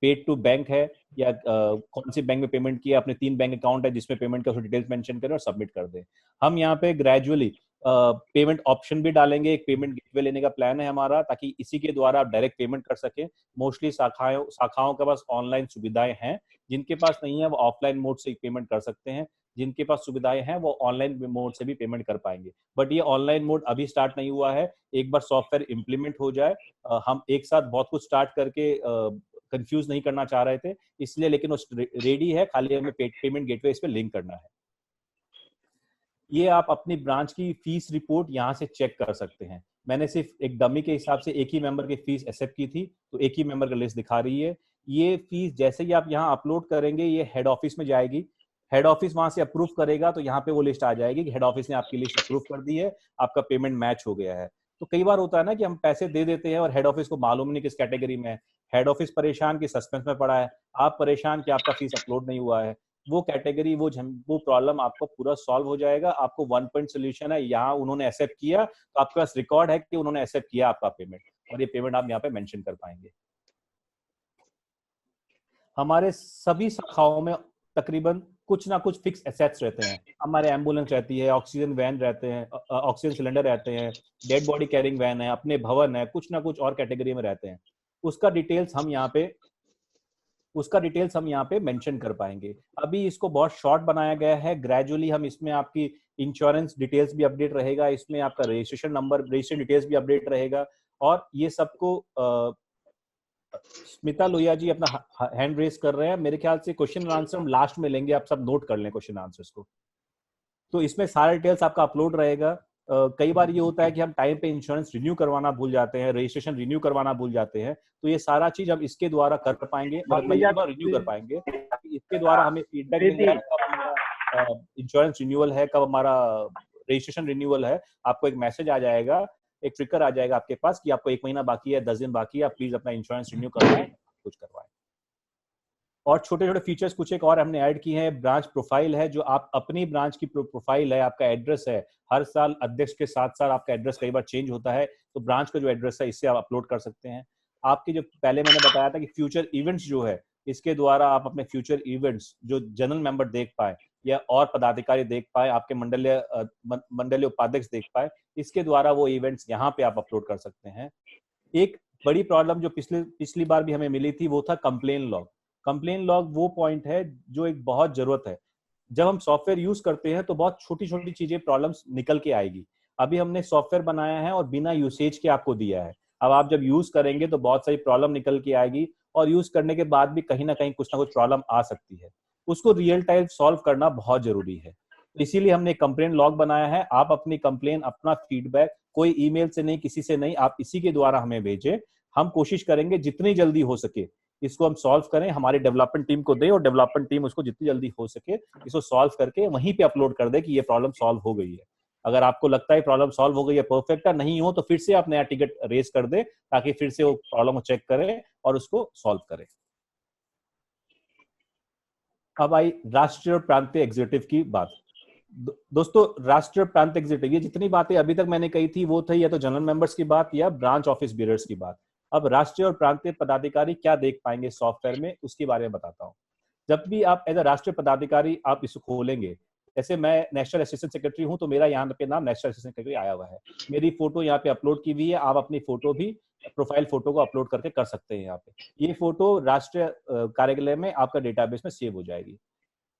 Speaker 1: पेड टू बैंक है या कौन सी बैंक में पेमेंट किया, अपने 3 बैंक अकाउंट है जिसमें पेमेंट का डिटेल्स मेंशन करें और सबमिट कर दें। हम यहाँ पे ग्रेजुअली पेमेंट ऑप्शन भी डालेंगे। एक पेमेंट गेटवे लेने का प्लान है हमारा, ताकि इसी के द्वारा आप डायरेक्ट पेमेंट कर सकें। मोस्टली शाखाओं के पास ऑनलाइन सुविधाएं हैं, जिनके पास नहीं है वो ऑफलाइन मोड से पेमेंट कर सकते हैं, जिनके पास सुविधाएं हैं वो ऑनलाइन मोड से भी पेमेंट कर पाएंगे। बट ये ऑनलाइन मोड अभी स्टार्ट नहीं हुआ है, एक बार सॉफ्टवेयर इंप्लीमेंट हो जाए। हम एक साथ बहुत कुछ स्टार्ट करके कंफ्यूज नहीं करना चाह रहे थे इसलिए, लेकिन वो रेडी है, खाली हमें पेमेंट गेटवे इस पे लिंक करना है। ये आप अपनी ब्रांच की फीस रिपोर्ट यहाँ से चेक कर सकते हैं। मैंने सिर्फ एक डमी के हिसाब से एक ही मेंबर की फीस एक्सेप्ट की थी, तो एक ही मेंबर का लिस्ट दिखा रही है। ये फीस जैसे ही आप यहाँ अपलोड करेंगे ये हेड ऑफिस में जाएगी, हेड ऑफिस वहां से अप्रूव करेगा तो यहाँ पे वो लिस्ट आ जाएगी कि हेड ऑफिस ने आपकी लिस्ट अप्रूव कर दी है, आपका पेमेंट मैच हो गया है। तो कई बार होता है ना कि हम पैसे दे देते हैं और हेड ऑफिस को मालूम नहीं किस कैटेगरी में है, हेड ऑफिस परेशान कि सस्पेंस में पड़ा है, आप परेशान कि आपका फीस अपलोड नहीं हुआ है। वो कैटेगरी वो प्रॉब्लम आपको पूरा सॉल्व हो जाएगा। आपको 1 पॉइंट सोल्यूशन है, यहाँ उन्होंने एक्सेप्ट किया तो आपके पास रिकॉर्ड है कि उन्होंने एक्सेप्ट किया आपका पेमेंट, और ये पेमेंट आप यहाँ पे मेंशन कर पाएंगे। हमारे सभी शाखाओं में तकरीबन कुछ ना कुछ फिक्स एसेट्स रहते हैं। हमारे एम्बुलेंस रहती है, ऑक्सीजन वैन रहते हैं, ऑक्सीजन सिलेंडर रहते हैं, डेड बॉडी कैरिंग वैन है, अपने भवन है, कुछ ना कुछ और कैटेगरी में रहते हैं। उसका डिटेल्स हम यहाँ पे मेंशन कर पाएंगे। अभी इसको बहुत शॉर्ट बनाया गया है, ग्रेजुअली हम इसमें आपकी इंश्योरेंस डिटेल्स भी अपडेट रहेगा, इसमें आपका रजिस्ट्रेशन नंबर, रजिस्ट्रेशन डिटेल्स भी अपडेट रहेगा, और ये सबको स्मिता लोहिया जी अपना हैंड रेस कर रहे हैं। मेरे ख्याल से क्वेश्चन आंसर हम लास्ट में लेंगे, आप सब नोट कर लें क्वेश्चन आंसर्स को। तो इसमें सारा डिटेल्स आपका अपलोड रहेगा। कई बार ये होता है कि हम टाइम पे इंश्योरेंस रिन्यू करवाना भूल जाते हैं, रजिस्ट्रेशन रिन्यू करवाना भूल जाते हैं, तो ये सारा चीज हम इसके द्वारा कर पाएंगे, मतलब मैं ये रिन्यू कर पाएंगे। इसके द्वारा हमें फीडबैक मिल जाएगा कब हमारा इंश्योरेंस रिन्यूअल है, कब हमारा रजिस्ट्रेशन रिन्यूअल है। आपको एक मैसेज आ जाएगा, एक ट्रिकर आ जाएगा आपके पास कि आपको 1 महीना बाकी है, 10 दिन बाकी है, आप प्लीज अपना इंश्योरेंस रिन्यू करवाएं, कुछ करवाएं। और छोटे छोटे फीचर्स कुछ एक और हमने ऐड किए हैं। ब्रांच प्रोफाइल है, जो आप अपनी ब्रांच की प्रोफाइल है, आपका एड्रेस है। हर साल अध्यक्ष के साथ साथ आपका एड्रेस कई बार चेंज होता है, तो ब्रांच का जो एड्रेस है इससे आप अपलोड कर सकते हैं। आपके जो पहले मैंने बताया था कि फ्यूचर इवेंट्स जो है, इसके द्वारा आप अपने फ्यूचर इवेंट्स जो जनरल मेंबर देख पाए या और पदाधिकारी देख पाए, आपके मंडलीय उपाध्यक्ष देख पाए, इसके द्वारा वो इवेंट्स यहाँ पे आप अपलोड कर सकते हैं। एक बड़ी प्रॉब्लम जो पिछली बार भी हमें मिली थी वो था कंप्लेन लॉग। कंप्लेन लॉग वो पॉइंट है जो एक बहुत जरूरत है। जब हम सॉफ्टवेयर यूज करते हैं तो बहुत छोटी छोटी चीजें प्रॉब्लम्स निकल के आएगी। अभी हमने सॉफ्टवेयर बनाया है और बिना यूसेज के आपको दिया है। अब आप जब यूज करेंगे तो बहुत सारी प्रॉब्लम निकल के आएगी, और यूज करने के बाद भी कहीं ना कुछ प्रॉब्लम आ सकती है। उसको रियल टाइम सॉल्व करना बहुत जरूरी है। इसीलिए हमने कंप्लेन लॉग बनाया है। आप अपनी कंप्लेन, अपना फीडबैक कोई ईमेल से नहीं, किसी से नहीं, आप इसी के द्वारा हमें भेजें। हम कोशिश करेंगे जितनी जल्दी हो सके इसको हम सॉल्व करें, हमारी डेवलपमेंट टीम को दें और डेवलपमेंट टीम उसको जितनी जल्दी हो सके इसको सॉल्व करके वहीं पे अपलोड कर दे कि ये प्रॉब्लम सॉल्व हो गई है। अगर आपको लगता है प्रॉब्लम सॉल्व हो गई है, परफेक्ट है, नहीं हो तो फिर से आप नया टिकट रेज कर दे, ताकि फिर से वो प्रॉब्लम को चेक करें और उसको सॉल्व करें। अब आई राष्ट्रीय और प्रांतीय एग्जीक्यूटिव की बात। दोस्तों, राष्ट्रीय प्रांत एग्जीक्यूटिव, ये जितनी बातें अभी तक मैंने कही थी वो थी या तो जनरल मेंबर्स की बात या ब्रांच ऑफिस बीयरर्स की बात। अब राष्ट्रीय और प्रांतीय पदाधिकारी क्या देख पाएंगे सॉफ्टवेयर में, उसके बारे में बताता हूँ। जब भी आप एज अ राष्ट्रीय पदाधिकारी आप इसको खोलेंगे, जैसे मैं नेशनल असिस्टेंट सेक्रेटरी हूं तो मेरा यहाँ पे नाम नेशनल असिस्टेंट सेक्रेटरी आया हुआ है, मेरी फोटो यहाँ पे अपलोड की हुई है। आप अपनी फोटो भी, प्रोफाइल फोटो को अपलोड करके कर सकते हैं। यहाँ पे ये फोटो राष्ट्रीय कार्यालय में आपका डेटाबेस में सेव हो जाएगी।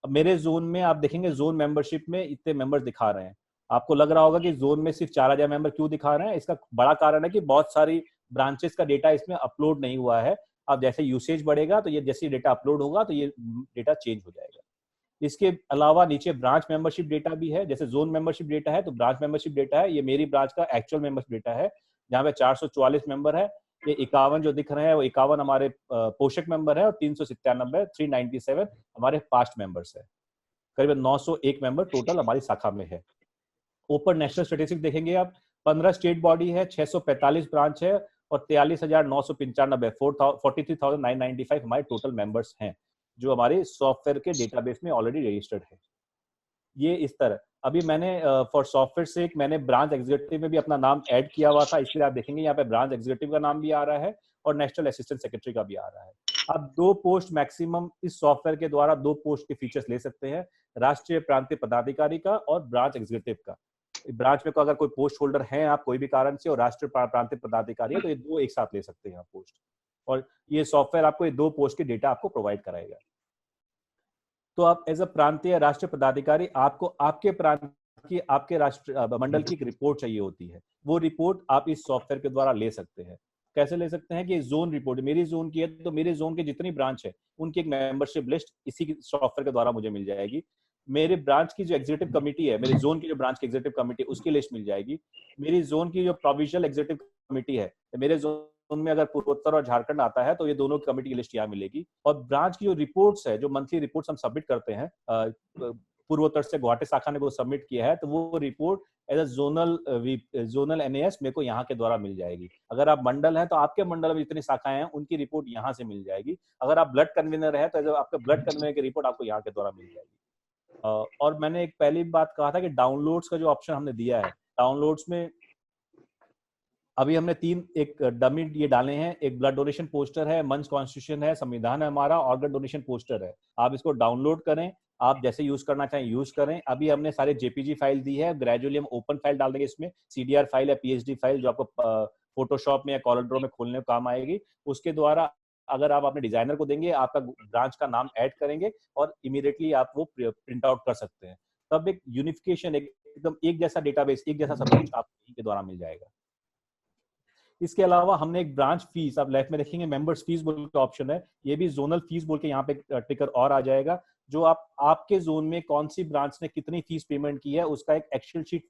Speaker 1: अब मेरे जोन में आप देखेंगे, जोन मेंबरशिप में इतने मेंबर्स दिखा रहे हैं। आपको लग रहा होगा कि जोन में सिर्फ 4000 मेंबर क्यों दिखा रहे हैं। इसका बड़ा कारण है कि बहुत सारी ब्रांचेस का डेटा इसमें अपलोड नहीं हुआ है। अब जैसे यूसेज बढ़ेगा तो ये जैसे डेटा अपलोड होगा तो ये डेटा चेंज हो जाएगा। इसके अलावा नीचे ब्रांच मेंबरशिप डेटा भी है। जैसे जोन मेंबरशिप डेटा है तो ब्रांच मेंबरशिप डेटा है। ये मेरी ब्रांच का एक्चुअल मेंबरशिप डेटा है, जहाँ पे 444 मेंबर है। ये 51 जो दिख रहे हैं वो 51 हमारे पोषक मेंबर है, और 397 397 हमारे पास्ट मेंबर्स है। करीबन 901 मेंबर टोटल हमारी शाखा में है। ऊपर नेशनल स्टेटिस्टिक्स देखेंगे आप, 15 स्टेट बॉडी है, 645 ब्रांच है, और 43,995 43,995 हमारे टोटल मेंबर्स हैं, जो हमारे सॉफ्टवेयर के डेटाबेस में ऑलरेडी रजिस्टर्ड है। ये इस तरह। अभी मैंने फॉर सॉफ्टवेयर से मैंने ब्रांच एग्जीक्यूटिव में भी अपना नाम ऐड किया हुआ था, इसलिए आप देखेंगे यहाँ पे ब्रांच एग्जीक्यूटिव का नाम भी आ रहा है और नेशनल असिस्टेंट सेक्रेटरी का भी आ रहा है। अब 2 पोस्ट मैक्सिमम इस सॉफ्टवेयर के द्वारा 2 पोस्ट के फीचर्स ले सकते हैं, राष्ट्रीय प्रांतीय पदाधिकारी का और ब्रांच एग्जीक्यूटिव का। ब्रांच में को अगर कोई पोस्ट होल्डर है आप कोई भी कारण से, और राष्ट्रीय प्रांतीय पदाधिकारी है, तो ये 2 एक साथ ले सकते हैं आप पोस्ट। और ये सॉफ्टवेयर आपको ये 2 पोस्ट के डेटा आपको प्रोवाइड कराएगा। तो आप एज अ प्रांतीय राष्ट्रीय पदाधिकारी, आपको आपके प्रांत की, आपके राष्ट्र मंडल की एक रिपोर्ट चाहिए होती है। वो रिपोर्ट आप इस सॉफ्टवेयर के द्वारा ले सकते हैं। कैसे ले सकते हैं कि जोन रिपोर्ट मेरी जोन की है तो मेरे जोन के जितनी ब्रांच है उनकी एक मेंबरशिप लिस्ट इसी सॉफ्टवेयर के द्वारा मुझे मिल जाएगी। मेरे ब्रांच की जो एग्जीक्यूटिव कमेटी है, मेरे जोन की जो ब्रांच की एग्जीक्यूटिव कमेटी, उसकी लिस्ट मिल जाएगी। मेरी जोन की जो प्रोविजनल एग्जीक्यूटिव कमेटी है, मेरे जोन में अगर पूर्वोत्तर और झारखंड आता है तो ये दोनों कमेटी की लिस्ट यहाँ मिलेगी। और ब्रांच की जो रिपोर्ट्स है, जो मंथली रिपोर्ट्स हम सबमिट करते हैं, पूर्वोत्तर से गुवाहाटी शाखा ने वो सबमिट किया है, तो वो report as a zonal NAS मेरे को यहाँ के द्वारा मिल जाएगी। अगर आप मंडल हैं तो आपके मंडल में जितनी शाखाएं हैं उनकी रिपोर्ट यहाँ से मिल जाएगी। अगर आप ब्लड कन्वीनर है तो आपके ब्लड कन्वीनर की रिपोर्ट आपको यहाँ के द्वारा मिल जाएगी। और मैंने एक पहली बात कहा था कि डाउनलोड्स का जो ऑप्शन हमने दिया है, डाउनलोड्स में अभी हमने 3 एक डमी ये डाले हैं। एक ब्लड डोनेशन पोस्टर है, मंच कॉन्स्टिट्यूशन है, संविधान है हमारा, ऑर्गन डोनेशन पोस्टर है। आप इसको डाउनलोड करें, आप जैसे यूज करना चाहें यूज करें। अभी हमने सारे जेपीजी फाइल दी है, ग्रेजुअली हम ओपन फाइल डाल देंगे इसमें, सीडीआर फाइल या पीएचडी फाइल जो आपको फोटोशॉप में या कॉलर में खोलने में काम आएगी। उसके द्वारा अगर आप अपने डिजाइनर को देंगे, आपका ब्रांच का नाम ऐड करेंगे और इमीडिएटली आप वो प्रिंट आउट कर सकते हैं। तब एक यूनिफिकेशन, एकदम एक जैसा डेटाबेस, एक जैसा सब कुछ आपके द्वारा मिल जाएगा। इसके अलावा हमने एक ब्रांच फीस, आप लेफ्ट में देखेंगे मेंबर्स फीस बोल के ऑप्शन है, ये भी जोनल फीस बोल के यहाँ पे टिकर और आ जाएगा, जो आप आपके जोन में कौन सी ब्रांच ने कितनी फीस पेमेंट की है उसका एक एक्सेल शीट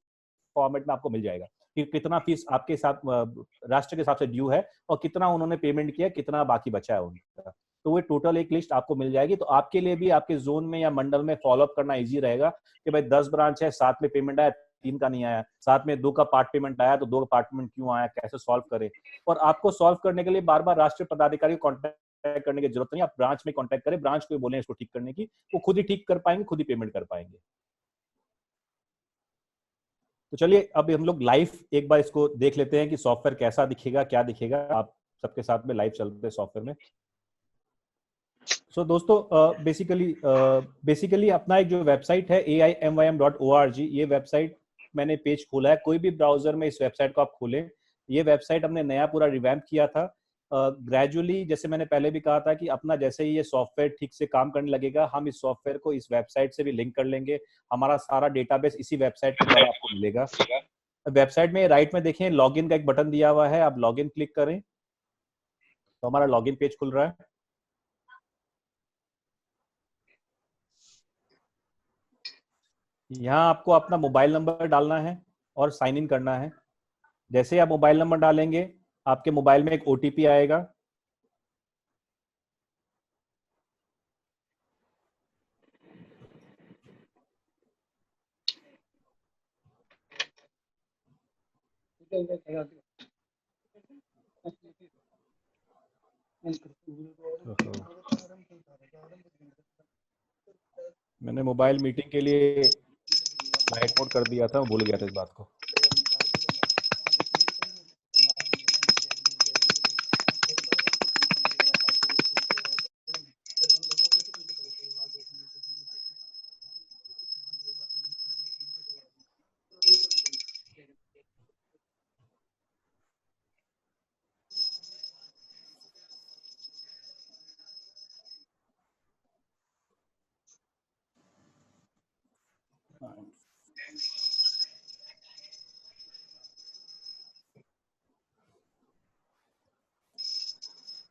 Speaker 1: फॉर्मेट में आपको मिल जाएगा कि कितना फीस आपके साथ राष्ट्र के हिसाब से ड्यू है और कितना उन्होंने पेमेंट किया, कितना बाकी बचा है उनका। तो वो टोटल एक लिस्ट आपको मिल जाएगी। तो आपके लिए भी आपके जोन में या मंडल में फॉलोअप करना इजी रहेगा कि भाई 10 ब्रांच है, 7 में पेमेंट आया, 3 का नहीं आया, 7 में 2 का पार्ट पेमेंट आया, तो 2 का पार्ट पेमेंट क्यों आया, कैसे सॉल्व करें। और आपको सॉल्व करने के लिए बार बार राष्ट्रीय पदाधिकारी को कॉन्टेक्ट करने की जरूरत नहीं, आप ब्रांच में कॉन्टेक्ट करें, ब्रांच को बोले इसको ठीक करने की, वो खुद ही ठीक कर पाएंगे, खुद ही पेमेंट कर पाएंगे। तो चलिए अब हम लोग लाइव एक बार इसको देख लेते हैं कि सॉफ्टवेयर कैसा दिखेगा, क्या दिखेगा। आप सबके साथ में लाइव चलते हैं सॉफ्टवेयर में। दोस्तों बेसिकली अपना एक जो वेबसाइट है aimym.org, ये वेबसाइट मैंने पेज खोला है। कोई भी ब्राउजर में इस वेबसाइट को आप खोलें, ये वेबसाइट हमने नया पूरा रिवैम्प किया था। ग्रेजुअली जैसे मैंने पहले भी कहा था कि अपना जैसे ही ये सॉफ्टवेयर ठीक से काम करने लगेगा, हम इस सॉफ्टवेयर को इस वेबसाइट से भी लिंक कर लेंगे। हमारा सारा डेटाबेस इसी वेबसाइट के द्वारा आपको मिलेगा। वेबसाइट में राइट में देखें लॉगिन का एक बटन दिया हुआ है, आप लॉगिन क्लिक करें तो हमारा लॉगिन पेज खुल रहा है। यहाँ आपको अपना मोबाइल नंबर डालना है और साइन इन करना है। जैसे आप मोबाइल नंबर डालेंगे, आपके मोबाइल में एक ओटीपी आएगा। मैंने मोबाइल मीटिंग के लिए फ्लाइट मोड कर दिया था, भूल गया था इस बात को।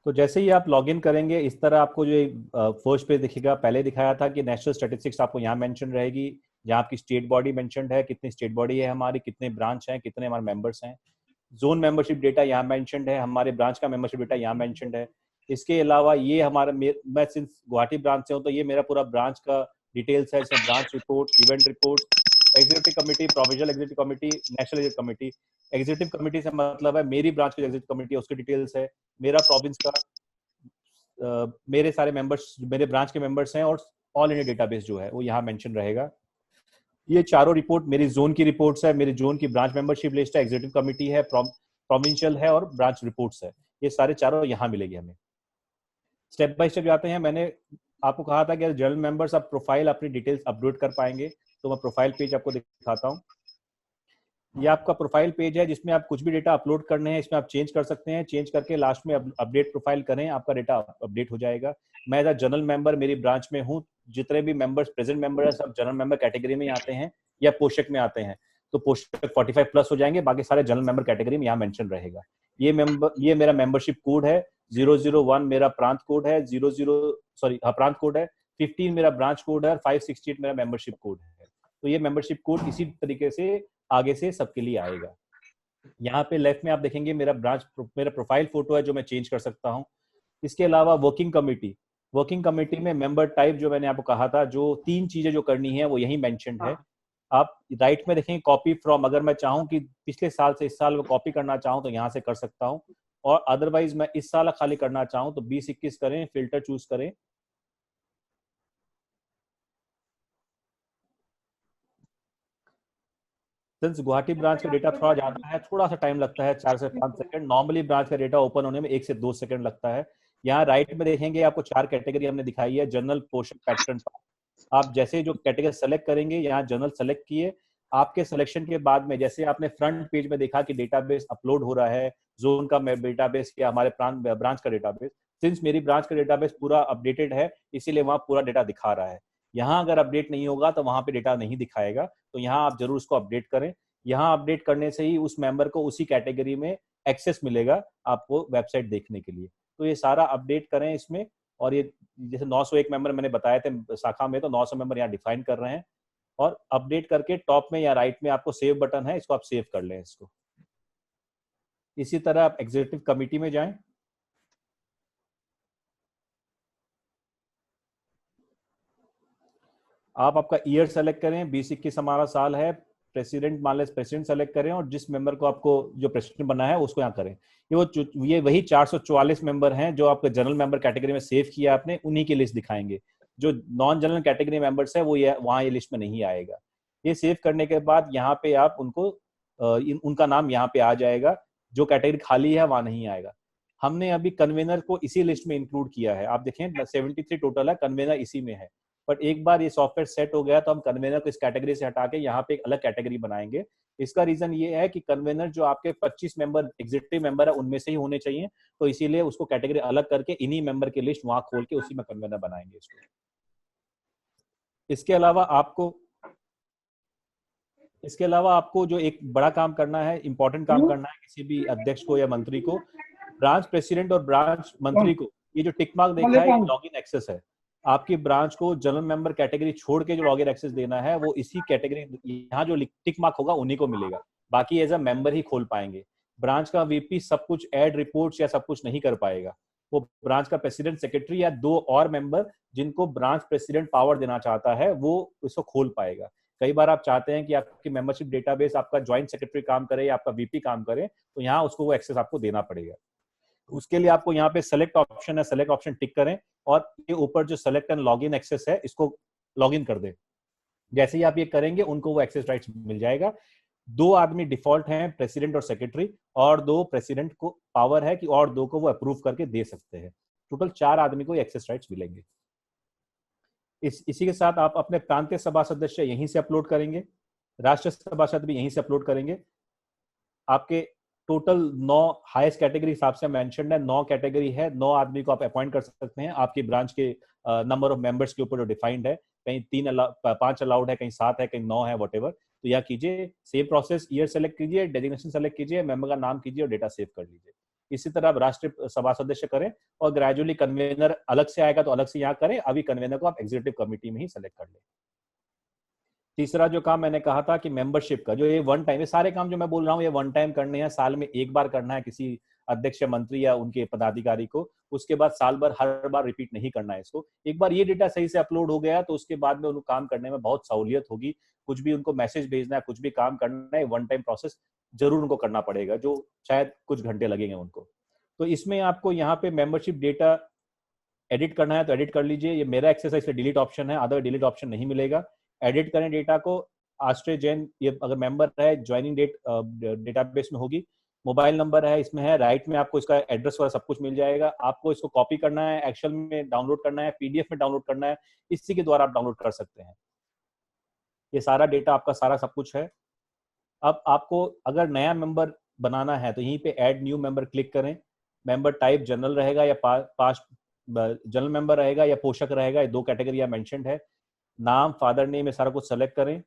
Speaker 1: तो जैसे ही आप लॉगिन करेंगे, इस तरह आपको जो फर्स्ट पेज दिखेगा। पहले दिखाया था कि नेशनल स्टैटिस्टिक्स आपको यहाँ मेंशन रहेगी, जहाँ आपकी स्टेट बॉडी मेंशनड है, कितनी स्टेट बॉडी है हमारी, कितने ब्रांच हैं, कितने हमारे मेंबर्स हैं। जोन मेंबरशिप डेटा यहाँ मेंशनड है, हमारे ब्रांच का मेंबरशिप डेटा यहाँ मेंशनड है। इसके अलावा ये हमारा, मैं सिंस गुवाहाटी ब्रांच से हूँ तो ये मेरा पूरा ब्रांच का डिटेल्स है। इसमें branch report, event report, executive committee, provisional executive committee, national executive committee. Executive committee से मतलब है मेरी ब्रांच की एग्जीक्यूटिव कमेटी है, उसकी डिटेल्स है। मेरा प्रोविंस का मेरे सारे मेंबर्स, मेरे ब्रांच के मेंबर्स हैं, और ऑल इंडिया डेटाबेस जो है वो यहाँ मेंशन रहेगा। ये चारों रिपोर्ट मेरी जोन की रिपोर्ट्स है, मेरी जोन की ब्रांच मेंबरशिप लिस्ट है, एग्जीक्यूटिव कमेटी है, प्रोविंशियल है और ब्रांच रिपोर्ट्स है। ये सारे चारों यहाँ मिलेगी हमें। स्टेप बाय स्टेप जाते हैं। मैंने आपको कहा था कि जनरल मेंबर्स आप प्रोफाइल अपनी डिटेल्स अपलोड कर पाएंगे, तो मैं प्रोफाइल पेज आपको दिखाता हूँ। ये आपका प्रोफाइल पेज है जिसमें आप कुछ भी डेटा अपलोड करने हैं, इसमें आप चेंज कर सकते हैं। चेंज करके लास्ट में अपडेट प्रोफाइल करें, आपका डेटा अपडेट हो जाएगा। मैं एज अ जनरल मेंबर मेरी ब्रांच में हूँ, जितने भी मेंबर्स प्रेजेंट मेंबर है सब जनरल मेंबर कैटेगरी में आते हैं या पोषक में आते हैं, तो पोषक 45 प्लस हो जाएंगे, बाकी सारे जनरल मेंबर कैटेगरी में यहाँ मेंशन रहेगा। ये मेरा मेंबरशिप कोड है, 001 मेरा प्रांत कोड है, प्रांत कोड है, 15 मेरा ब्रांच कोड है और 568 मेरा मेंबरशिप कोड है। तो ये मेंबरशिप कोड इसी तरीके से आगे से सबके लिए आएगा। यहाँ पे लेफ्ट में आप देखेंगे मेरा प्रोफाइल फोटो है जो मैं चेंज कर सकता हूँ। इसके अलावा वर्किंग कमेटी में मेंबर टाइप जो मैंने आपको कहा था, जो 3 चीजें जो करनी है वो यही मेंशन्ड है। आप राइट में देखेंगे कॉपी फ्रॉम, अगर मैं चाहूँ कि पिछले साल से इस साल को कॉपी करना चाहूँ तो यहाँ से कर सकता हूँ, और अदरवाइज मैं इस साल खाली करना चाहूँ तो 2021 करें, फिल्टर चूज करें। सिंस गुवाहाटी ब्रांच का डेटा थोड़ा ज्यादा है, थोड़ा सा टाइम लगता है, 4 से 5 सेकंड। नॉर्मली ब्रांच का डेटा ओपन होने में 1 से 2 सेकंड लगता है। यहाँ राइट में देखेंगे आपको 4 कैटेगरी हमने दिखाई है। जनरल, पोषक, पैटर्न। आप जैसे जो कैटेगरी सेलेक्ट करेंगे, यहाँ जनरल सेलेक्ट किए, आपके सिलेक्शन के बाद में जैसे आपने फ्रंट पेज में देखा कि डेटाबेस अपलोड हो रहा है, जोन का डेटाबेस या हमारे ब्रांच का डेटाबेस। सिंस मेरी ब्रांच का डेटाबेस पूरा अपडेटेड है, इसीलिए वहाँ पूरा डेटा दिखा रहा है। यहाँ अगर अपडेट नहीं होगा तो वहाँ पे डेटा नहीं दिखाएगा, तो यहाँ आप जरूर उसको अपडेट करें। यहाँ अपडेट करने से ही उस मेंबर को उसी कैटेगरी में एक्सेस मिलेगा आपको वेबसाइट देखने के लिए। तो ये सारा अपडेट करें इसमें। और ये जैसे 901 मेंबर मैंने बताए थे शाखा में, तो 900 मेंबर यहाँ डिफाइन कर रहे हैं। और अपडेट करके टॉप में या राइट में आपको सेव बटन है, इसको आप सेव कर लें इसको। इसी तरह आप एग्जीक्यूटिव कमिटी में जाएं। आप आपका ईयर सेलेक्ट करें, 2021 हमारा साल है। प्रेसिडेंट मान लें, प्रेसिडेंट सेलेक्ट करें और जिस मेंबर को आपको जो प्रेसिडेंट बना है उसको यहाँ करें। ये वही 444 मेंबर हैं जो आपके जनरल मेंबर कैटेगरी में सेव किया आपने, उन्हीं की लिस्ट दिखाएंगे। जो नॉन जनरल कैटेगरी मेंबर्स है वो वहाँ ये लिस्ट में नहीं आएगा। ये सेव करने के बाद यहाँ पे आप उनको उनका नाम यहाँ पे आ जाएगा। जो कैटेगरी खाली है वहां नहीं आएगा। हमने अभी कन्वेनर को इसी लिस्ट में इंक्लूड किया है। आप देखें 73 टोटल है, कन्वेनर इसी में है। बट एक बार ये सॉफ्टवेयर सेट हो गया तो हम कन्वेनर को इस कैटेगरी से हटा के यहाँ पे एक अलग कैटेगरी बनाएंगे। इसका रीजन ये है कि कन्वेनर जो आपके 25 मेंबर एग्जीक्यूटिव मेंबर है उनमें से ही होने चाहिए, तो इसीलिए उसको कैटेगरी अलग करके इन्हीं मेंबर की लिस्ट वहां खोल के उसी में कन्वेनर बनाएंगे इसको। इसके अलावा आपको जो एक बड़ा काम करना है, इंपॉर्टेंट काम करना है किसी भी अध्यक्ष को या मंत्री को, ब्रांच प्रेसिडेंट और ब्रांच मंत्री को ये जो टिक मार्क देखा है लॉगिन एक्सेस है। आपकी ब्रांच को जनरल मेंबर कैटेगरी छोड़ के जो लॉगिन एक्सेस देना है वो इसी कैटेगरी, यहाँ जो टिक मार्क होगा उन्हीं को मिलेगा। बाकी एज अ मेंबर ही खोल पाएंगे। ब्रांच का वीपी सब कुछ ऐड रिपोर्ट्स या सब कुछ नहीं कर पाएगा। वो ब्रांच का प्रेसिडेंट, सेक्रेटरी या 2 और मेंबर जिनको ब्रांच प्रेसिडेंट पावर देना चाहता है वो इसको खोल पाएगा। कई बार आप चाहते हैं कि आपकी मेंबरशिप डेटाबेस आपका ज्वाइंट सेक्रेटरी काम करे या आपका वीपी काम करे, तो यहाँ उसको वो एक्सेस आपको देना पड़ेगा। उसके लिए आपको यहाँ पे सेलेक्ट ऑप्शन है, सेलेक्ट ऑप्शन टिक करें और ये ऊपर जो सेलेक्ट एंड लॉगिन एक्सेस है इसको लॉगिन कर दें। जैसे ही आप ये करेंगे उनको वो एक्सेस राइट्स मिल जाएगा। 2 आदमी डिफॉल्ट हैं, प्रेसिडेंट और सेक्रेटरी, और 2 प्रेसिडेंट को पावर है कि और 2 को वो अप्रूव करके दे सकते हैं। टोटल 4 आदमी को एक्सेस राइट्स मिलेंगे। इसी के साथ आप अपने प्रांतीय सभा सदस्य यहीं से अपलोड करेंगे, राष्ट्रीय सभासद भी यहीं से अपलोड करेंगे। आपके टोटल 9 हाईएस्ट कैटेगरी हिसाब से मेंशन्ड है, 9 कैटेगरी है, 9 आदमी को आप अपॉइंट कर सकते हैं आपकी ब्रांच के नंबर ऑफ मेंबर्स के ऊपर जो डिफाइंड है। कहीं 5 अलाउड है, कहीं 7 है, कहीं 9 है, वॉटेवर। तो यह कीजिए, सेव प्रोसेस, ईयर सेलेक्ट कीजिए, डेजिग्नेशन सेलेक्ट कीजिए, मेंबर का नाम कीजिए और डेटा सेव कर लीजिए। इसी तरह आप राष्ट्रीय सभा सदस्य करें और ग्रेजुअली कन्वेनर अलग से आएगा तो अलग से यहाँ करें। अभी कन्वेनर को आप एग्जीक्यूटिव कमिटी में ही सेलेक्ट कर लें। तीसरा जो काम मैंने कहा था कि मेंबरशिप का, जो ये वन टाइम, ये सारे काम जो मैं बोल रहा हूँ ये वन टाइम करने हैं, साल में एक बार करना है किसी अध्यक्ष या मंत्री या उनके पदाधिकारी को। उसके बाद साल भर हर बार रिपीट नहीं करना है इसको। एक बार ये डेटा सही से अपलोड हो गया तो उसके बाद में उनको काम करने में बहुत सहूलियत होगी। कुछ भी उनको मैसेज भेजना है, कुछ भी काम करना है, वन टाइम प्रोसेस जरूर उनको करना पड़ेगा, जो शायद कुछ घंटे लगेंगे उनको। तो इसमें आपको यहाँ पे मेंबरशिप डेटा एडिट करना है तो एडिट कर लीजिए। ये मेरा एक्सरसाइज पे डिलीट ऑप्शन है, अदर डिलीट ऑप्शन नहीं मिलेगा। एडिट करें डेटा को। आश्रय जैन ये अगर मेंबर है, ज्वाइनिंग डेट डेटाबेस में होगी, मोबाइल नंबर है इसमें है, राइट में आपको इसका एड्रेस वगैरह सब कुछ मिल जाएगा। आपको इसको कॉपी करना है, एक्सेल में डाउनलोड करना है, पीडीएफ में डाउनलोड करना है, इसी के द्वारा आप डाउनलोड कर सकते हैं। ये सारा डेटा आपका सारा सब कुछ है। अब आपको अगर नया मेंबर बनाना है तो यहीं पे ऐड न्यू मेंबर क्लिक करें। मेंबर टाइप जनरल रहेगा या पास्ट जनरल मेंबर रहेगा या पोषक रहेगा, ये 2 कैटेगरी यहाँ मेंशन्ड है। नाम, फादर नेम, ये सारा कुछ सेलेक्ट करें,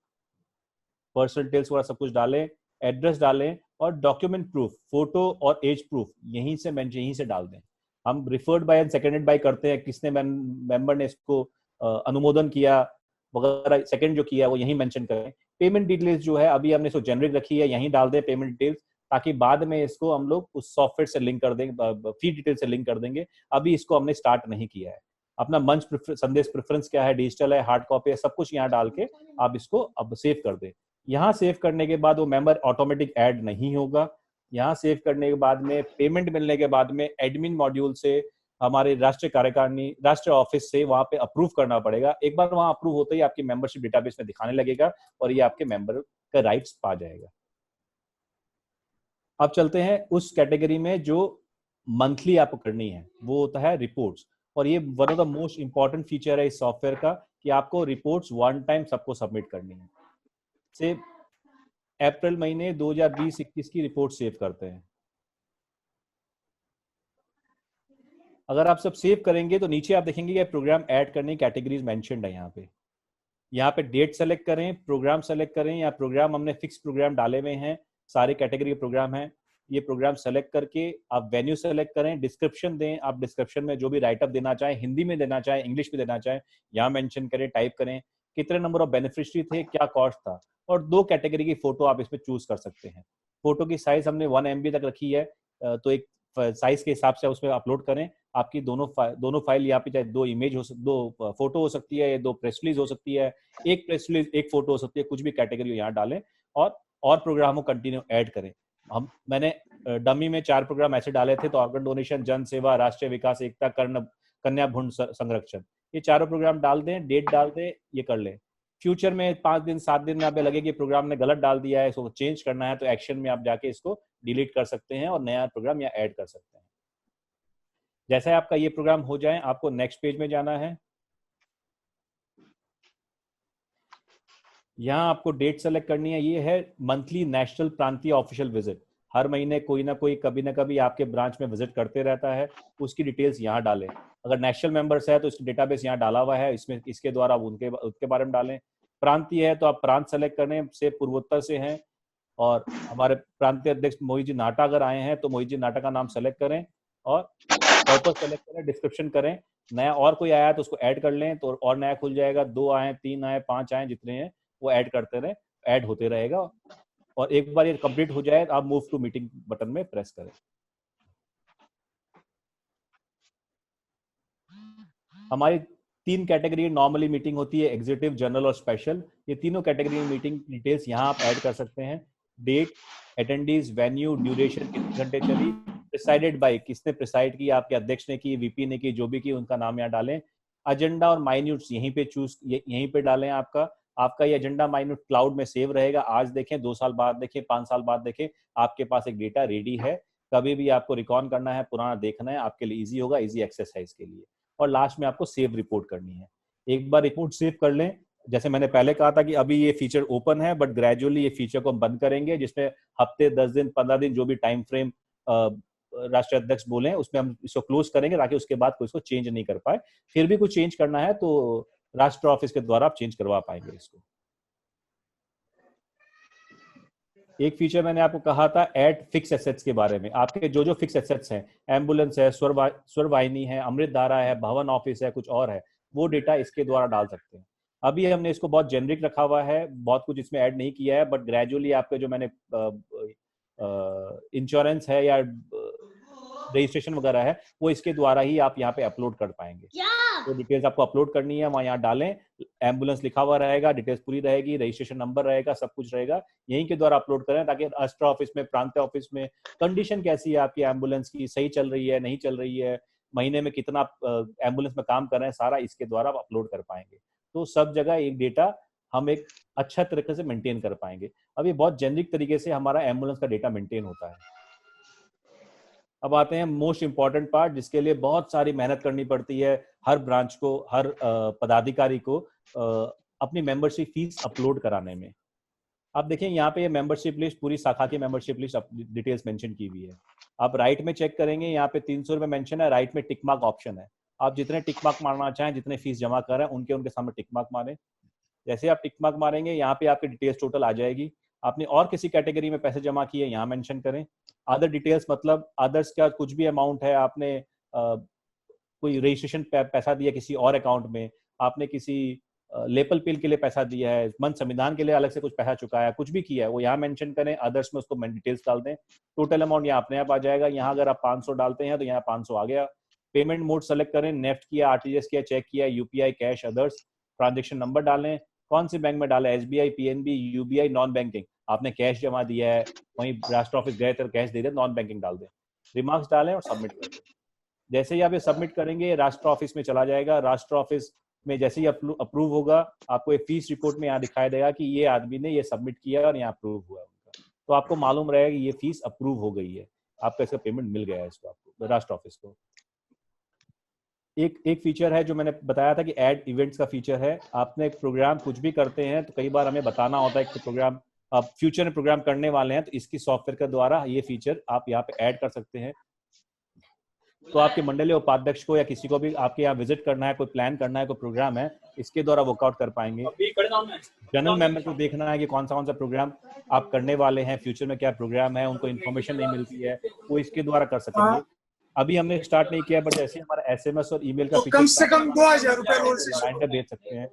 Speaker 1: पर्सनल डिटेल्स वगैरह सब कुछ डालें, एड्रेस डालें और डॉक्यूमेंट प्रूफ, फोटो और एज प्रूफ यहीं से डाल दें। हम referred bye and seconded bye करते हैं, किसने मेंबर ने इसको अनुमोदन किया वगैरह, सेकंड जो किया वो यहीं मेंशन करें। पेमेंट डिटेल्स जो है अभी हमने इसको जेनरिक रखी है, यहीं डाल दें पेमेंट डिटेल्स, ताकि बाद में इसको हम लोग उस सॉफ्टवेयर से लिंक कर देंगे, फी डिटेल से लिंक कर देंगे। अभी इसको हमने स्टार्ट नहीं किया है। अपना मंच संदेश प्रेफरेंस क्या है, डिजिटल है, हार्ड कॉपी है, सब कुछ यहाँ डाल के आप इसको अब सेव कर दें। यहाँ सेव करने के बाद वो मेंबर ऑटोमेटिक ऐड नहीं होगा। यहाँ सेव करने के बाद में पेमेंट मिलने के बाद में एडमिन मॉड्यूल से हमारे राष्ट्रीय कार्यकारिणी, राष्ट्रीय ऑफिस से वहां पे अप्रूव करना पड़ेगा। एक बार वहां अप्रूव होते ही आपकी मेंबरशिप डेटाबेस में दिखाने लगेगा और ये आपके मेंबर का राइट्स पा जाएगा। अब चलते हैं उस कैटेगरी में जो मंथली आपको करनी है, वो होता है रिपोर्ट्स। और ये one of the most important feature है इस सॉफ्टवेयर का कि आपको रिपोर्ट्स वन टाइम सबको सबमिट करनी है। से अप्रैल महीने 2020-21 की रिपोर्ट सेव करते हैं। अगर आप सब सेव करेंगे तो नीचे आप देखेंगे कि प्रोग्राम ऐड करने की कैटेगरीज मेंशन्ड है। यहाँ पे डेट सेलेक्ट करें, प्रोग्राम सेलेक्ट करें, या प्रोग्राम हमने फिक्स प्रोग्राम डाले हुए हैं, सारे कैटेगरी के प्रोग्राम हैं। ये प्रोग्राम सेलेक्ट करके आप वेन्यू सेलेक्ट करें, डिस्क्रिप्शन दें, आप डिस्क्रिप्शन में जो भी राइटअप देना चाहें, हिंदी में देना चाहें, इंग्लिश में देना चाहें, यहाँ मेंशन करें, टाइप करें, कितने नंबर ऑफ बेनिफिशियरी थे, क्या कॉस्ट था, और 2 कैटेगरी की फोटो आप इसमें चूज कर सकते हैं। फोटो की साइज हमने 1 MB तक रखी है, तो एक साइज के हिसाब से उसमें अपलोड करें। आपकी दोनों फाइल यहाँ पे चाहे 2 इमेज हो, 2 फोटो हो सकती है, 2 प्रेस रिलीज हो सकती है, एक प्रेस रिलीज, एक फोटो हो सकती है, कुछ भी कैटेगरी यहाँ डालें और प्रोग्राम को कंटिन्यू ऐड करें। मैंने डमी में 4 प्रोग्राम ऐसे डाले थे, तो ऑर्गन डोनेशन, जन सेवा, राष्ट्रीय विकास, एकता, कन्या भ्रूण संरक्षण, ये चारों प्रोग्राम डाल दें, डेट डाल दें, ये कर लें। फ्यूचर में 5 दिन 7 दिन में आप लगे कि प्रोग्राम ने गलत डाल दिया है, इसको चेंज करना है, तो एक्शन में आप जाके इसको डिलीट कर सकते हैं और नया प्रोग्राम यहाँ ऐड कर सकते हैं। जैसे आपका ये प्रोग्राम हो जाए, आपको नेक्स्ट पेज में जाना है। यहाँ आपको डेट सेलेक्ट करनी है, ये है मंथली नेशनल प्रांतीय ऑफिशियल विजिट। हर महीने कोई ना कोई कभी ना कभी आपके ब्रांच में विजिट करते रहता है, उसकी डिटेल्स यहाँ डालें। अगर नेशनल मेंबर्स है तो इसका डेटाबेस यहाँ डाला हुआ है, इसमें इसके द्वारा उसके बारे में डालें। प्रांतीय है तो आप प्रांत सेलेक्ट करें, से पूर्वोत्तर से हैं, और हमारे प्रांतीय अध्यक्ष मोहित जी नाटा अगर आए हैं तो मोहित जी नाटा का नाम सेलेक्ट करें और पर्पस सेलेक्ट करें, डिस्क्रिप्शन करें। नया और कोई आया तो उसको ऐड कर लें, तो और नया खुल जाएगा। 2 आए, 3 आए, 5 आए, जितने हैं वो ऐड करते रहे, ऐड होते रहेगा। और एक बार ये कंप्लीट हो जाए तो आप मूव टू मीटिंग बटन में प्रेस करें। हमारी 3 कैटेगरी नॉर्मली मीटिंग होती है, एग्जीक्यूटिव, जनरल और स्पेशल। ये तीनों कैटेगरी मीटिंग डिटेल्स यहाँ आप ऐड कर सकते हैं। डेट, अटेंडीज, वेन्यू, ड्यूरेशन, कितने घंटे चली, प्रिसाइडेड बाय, किसने प्रिसाइड की, आपके अध्यक्ष ने की, वीपी ने की, जो भी की, उनका नाम यहाँ डालें। एजेंडा और माइन्यूट्स यहीं पे डालें। आपका ये एजेंडा माइन्यूट क्लाउड में सेव रहेगा। आज देखें, 2 साल बाद देखें, 5 साल बाद देखें, आपके पास एक डेटा रेडी है। कभी भी आपको रिकॉर्ड करना है, पुराना देखना है, आपके लिए ईजी होगा, ईजी एक्सरसाइज के लिए। और लास्ट में आपको सेव रिपोर्ट करनी है। एक बार रिपोर्ट सेव कर लें। जैसे मैंने पहले कहा था कि अभी ये फीचर ओपन है, बट ग्रेजुअली ये फीचर को हम बंद करेंगे, जिसमें हफ्ते, 10 दिन, 15 दिन, जो भी टाइम फ्रेम राष्ट्रीय अध्यक्ष बोले उसमें हम इसको क्लोज करेंगे, ताकि उसके बाद कोई इसको चेंज नहीं कर पाए। फिर भी कुछ चेंज करना है तो राष्ट्र ऑफिस के द्वारा आप चेंज करवा पाएंगे इसको। एक फीचर मैंने आपको कहा था ऐड फिक्स एसेट्स के बारे में। आपके जो फिक्स एसेट्स हैं, एम्बुलेंस है, स्वर वाहिनी है, अमृत धारा है, भवन ऑफिस है, कुछ और है, वो डेटा इसके द्वारा डाल सकते हैं। अभी हमने इसको बहुत जेनरिक रखा हुआ है, बहुत कुछ इसमें ऐड नहीं किया है, बट ग्रेजुअली आपके जो मैंने इंश्योरेंस है या रजिस्ट्रेशन वगैरह है, वो इसके द्वारा ही आप यहाँ पे अपलोड कर पाएंगे। तो डिटेल्स आपको अपलोड करनी है, वहाँ यहाँ डालें, एम्बुलेंस लिखा हुआ रहेगा, डिटेल्स पूरी रहेगी, रजिस्ट्रेशन नंबर रहेगा, सब कुछ रहेगा, यहीं के द्वारा अपलोड करें, ताकि राष्ट्र ऑफिस में, प्रांत ऑफिस में कंडीशन कैसी है आपकी एम्बुलेंस की, सही चल रही है, नहीं चल रही है, महीने में कितना एम्बुलेंस में काम कर रहे हैं, सारा इसके द्वारा आप अपलोड कर पाएंगे। तो सब जगह एक डेटा हम एक अच्छा तरीके से मेंटेन कर पाएंगे। अब ये बहुत जेनरिक तरीके से हमारा एम्बुलेंस का डेटा मेंटेन होता है। अब आते हैं मोस्ट इंपॉर्टेंट पार्ट, जिसके लिए बहुत सारी मेहनत करनी पड़ती है हर ब्रांच को, हर पदाधिकारी को अपनी मेंबरशिप फीस अपलोड कराने में। आप देखें यहाँ पे ये मेंबरशिप लिस्ट, पूरी शाखा की मेंबरशिप लिस्ट डिटेल्स मेंशन की हुई है। आप राइट में चेक करेंगे, यहाँ पे 300 रुपये मेंशन है, राइट में टिक मार्क ऑप्शन है। आप जितने टिक मार्क मारना चाहें, जितने फीस जमा कर रहे हैं, उनके सामने टिक मार्क मारें। जैसे आप टिक मार्क मारेंगे, यहाँ पे आपकी डिटेल्स टोटल आ जाएगी। आपने और किसी कैटेगरी में पैसे जमा किए, यहाँ मेंशन करें। अदर डिटेल्स मतलब अदर्स का कुछ भी अमाउंट है, आपने कोई रजिस्ट्रेशन पैसा दिया किसी और अकाउंट में, आपने किसी लेपल पिल के लिए पैसा दिया है, मन संविधान के लिए अलग से कुछ पैसा चुकाया, कुछ भी किया है, वो यहाँ मेंशन करें। अदर्स में उसको डिटेल्स डाल दें, टोटल अमाउंट यहाँ अपने आप आ जाएगा। यहाँ अगर आप 500 डालते हैं तो यहाँ 500 आ गया। पेमेंट मोड सेलेक्ट करें, नेफ्ट किया, आरटीजीएस किया, चेक किया, UPI, cash, others. Transaction number डालें, कौन सी बैंक में डाला, SBI, PNB, UBI, non banking, आपने कैश जमा दिया है, वहीं राष्ट्र ऑफिस गए तो कैश दे दे, नॉन बैंकिंग डाल दें, रिमार्क्स डालें और सबमिट कर दें। जैसे ही आप ये सबमिट करेंगे, राष्ट्र ऑफिस में चला जाएगा। राष्ट्र ऑफिस में जैसे ही अप्रूव होगा, आपको एक फीस रिपोर्ट में यहाँ दिखाई देगा कि ये आदमी ने ये सबमिट किया और यहाँ अप्रूव हुआ उनका, तो आपको मालूम रहेगा कि ये फीस अप्रूव हो गई है, आपका इसका पेमेंट मिल गया है इसको, आपको राष्ट्र ऑफिस को। एक फीचर है जो मैंने बताया था कि ऐड इवेंट्स का फीचर है। आपने एक प्रोग्राम कुछ भी करते हैं तो कई बार हमें बताना होता है कि प्रोग्राम आप फ्यूचर में प्रोग्राम करने वाले हैं, तो इसकी सॉफ्टवेयर के द्वारा ये फीचर आप यहाँ पे ऐड कर सकते हैं। तो आपके मंडलीय उपाध्यक्ष को या किसी को भी आपके यहाँ विजिट करना है, कोई प्लान करना है, कोई प्रोग्राम है, इसके द्वारा वर्कआउट कर पाएंगे। जनरल मेंबर को देखना है कि कौन सा प्रोग्राम आप करने वाले हैं, फ्यूचर में क्या प्रोग्राम है, उनको इन्फॉर्मेशन नहीं मिलती है, वो इसके द्वारा कर सकेंगे। अभी हमने स्टार्ट नहीं किया, बट जैसे हमारा SMS और ईमेल का
Speaker 2: तो कम से कम 2000 रुपए रोल से
Speaker 1: रिमाइंडर भेज सकते हैं।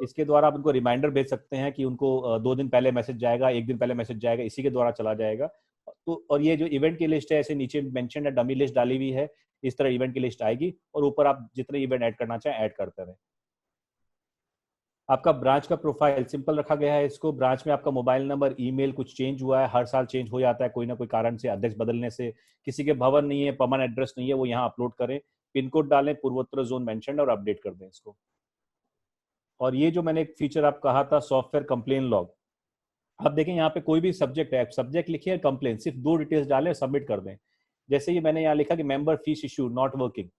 Speaker 1: इसके द्वारा आप उनको रिमाइंडर भेज सकते हैं कि उनको 2 दिन पहले मैसेज जाएगा, 1 दिन पहले मैसेज जाएगा, इसी के द्वारा चला जाएगा। तो और ये जो इवेंट की लिस्ट है, ऐसे नीचे मेंशन है, डमी लिस्ट डाली हुई है, इस तरह इवेंट की लिस्ट आएगी और ऊपर आप जितने इवेंट ऐड करना चाहें ऐड करते रहें। आपका ब्रांच का प्रोफाइल सिंपल रखा गया है। इसको ब्रांच में आपका मोबाइल नंबर, ईमेल कुछ चेंज हुआ है, हर साल चेंज हो जाता है कोई ना कोई कारण से, अध्यक्ष बदलने से। किसी के भवन नहीं है, परमानेंट एड्रेस नहीं है, वो यहाँ अपलोड करें, पिन कोड डालें, पूर्वोत्तर जोन मेंशन और अपडेट कर दें इसको। और ये जो मैंने एक फीचर आप कहा था, सॉफ्टवेयर कंप्लेन लॉग, आप देखें यहाँ पे कोई भी सब्जेक्ट है, सब्जेक्ट लिखिए कंप्लेन, सिर्फ 2 डिटेल्स डालें, सबमिट कर दें। जैसे ये मैंने यहाँ लिखा कि member fees issue not working,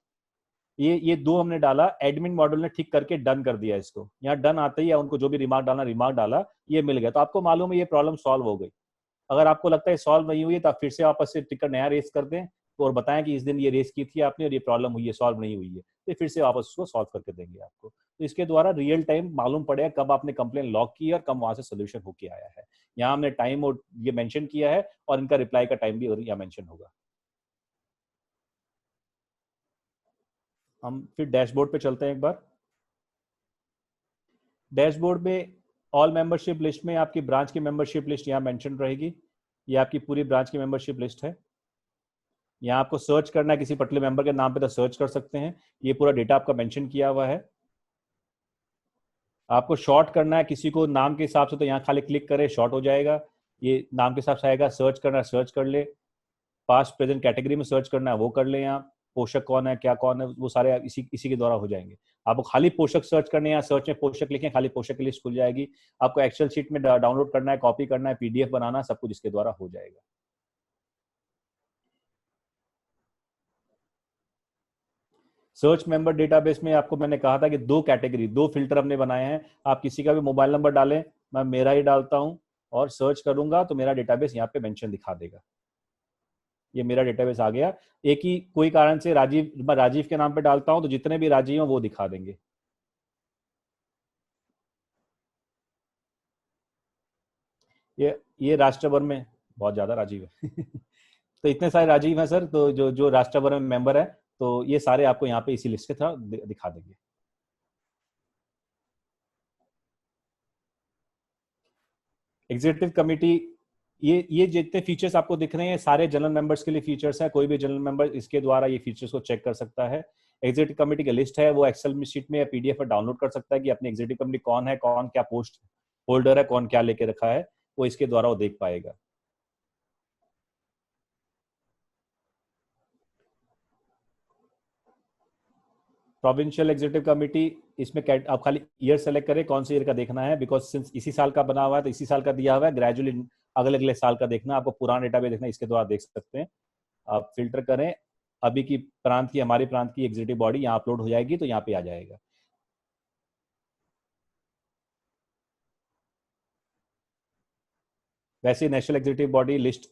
Speaker 1: ये 2 हमने डाला, एडमिन मॉड्यूल ने ठीक करके डन कर दिया इसको। यहाँ डन आते ही उनको जो भी रिमार्क डाला, ये मिल गया, तो आपको मालूम है ये प्रॉब्लम सॉल्व हो गई। अगर आपको लगता है सॉल्व नहीं हुई है तो आप फिर से वापस से टिकट नया रेस कर दें और बताएं कि इस दिन ये रेस की थी आपने और ये प्रॉब्लम हुई है, सॉल्व नहीं हुई है, तो फिर से वापस उसको सॉल्व करके देंगे आपको। तो इसके द्वारा रियल टाइम मालूम पड़ेगा कब आपने कंप्लेन लॉक की है और कब वहां से सोल्यूशन होके आया है। यहाँ हमने टाइम और ये मेंशन किया है और इनका रिप्लाई का टाइम भी यहाँ मेंशन होगा। हम फिर डैशबोर्ड पे चलते हैं एक बार। डैशबोर्ड में ऑल मेंबरशिप लिस्ट में आपकी ब्रांच की मेंबरशिप लिस्ट यहाँ मेंशन रहेगी। ये आपकी पूरी ब्रांच की मेंबरशिप लिस्ट है। यहाँ आपको सर्च करना है किसी पर्टिकुलर मेंबर के नाम पे तो सर्च कर सकते हैं, ये पूरा डेटा आपका मेंशन किया हुआ है। आपको शॉर्ट करना है किसी को नाम के हिसाब से तो यहाँ खाली क्लिक करें, शॉर्ट हो जाएगा, ये नाम के हिसाब से आएगा। सर्च करना है, सर्च कर ले। पास्ट प्रेजेंट कैटेगरी में सर्च करना है, वो कर ले। यहाँ पोषक कौन है, क्या कौन है, वो सारे इसी के द्वारा हो जाएंगे। आपको खाली पोषक सर्च करने हैं, सर्च में पोषक लिखें, खाली पोषक की लिस्ट खुल जाएगी। आपको एक्सेल शीट में डाउनलोड करना है, कॉपी करना है, PDF बनाना, सब कुछ इसके द्वारा हो जाएगा। सर्च मेंबर डेटाबेस में आपको मैंने कहा था कि 2 कैटेगरी, 2 फिल्टर हमने बनाए हैं। आप किसी का भी मोबाइल नंबर डालें, मैं मेरा ही डालता हूं और सर्च करूंगा तो मेरा डेटाबेस यहाँ पे मेंशन दिखा देगा। ये मेरा डेटाबेस आ गया। एक ही कोई कारण से मैं राजीव के नाम पे डालता हूं तो जितने भी राजीव हैं वो दिखा देंगे। ये राष्ट्र भर में बहुत ज्यादा राजीव है तो इतने सारे राजीव हैं सर, तो जो जो राष्ट्र भर में मेंबर है, तो ये सारे आपको यहाँ पे इसी लिस्ट के थ्रू दिखा देंगे। एग्जीक्यूटिव कमेटी, ये जितने फीचर्स आपको दिख रहे हैं सारे जनरल मेंबर्स के लिए फीचर्स हैं। कोई भी जनरल मेंबर इसके द्वारा ये फीचर्स को चेक कर सकता है। एग्जीक्यूटिव कमेटी की लिस्ट है, वो एक्सेल शीट में या PDF में डाउनलोड कर सकता है कि अपनी एग्जीक्यूटिव कमेटी कौन है, कौन क्या पोस्ट होल्डर है, कौन क्या लेके रखा है, वो इसके द्वारा वो देख पाएगा। प्रोविंशियल एग्जीक्यूटिव कमेटी, इसमें आप खाली ईयर सेलेक्ट करें, कौन से ईयर का देखना है, बिकॉज सिंस इसी साल का बना हुआ है तो इसी साल का दिया हुआ है। ग्रेजुअली अगले अगले साल का देखना, आपको पुराना डेटा भी देखना, इसके द्वारा देख सकते हैं। आप फिल्टर करें, अभी की प्रांत की, हमारे प्रांत की एग्जीक्यूटिव बॉडी यहाँ अपलोड हो जाएगी तो यहाँ पे आ जाएगा। वैसे national executive body list,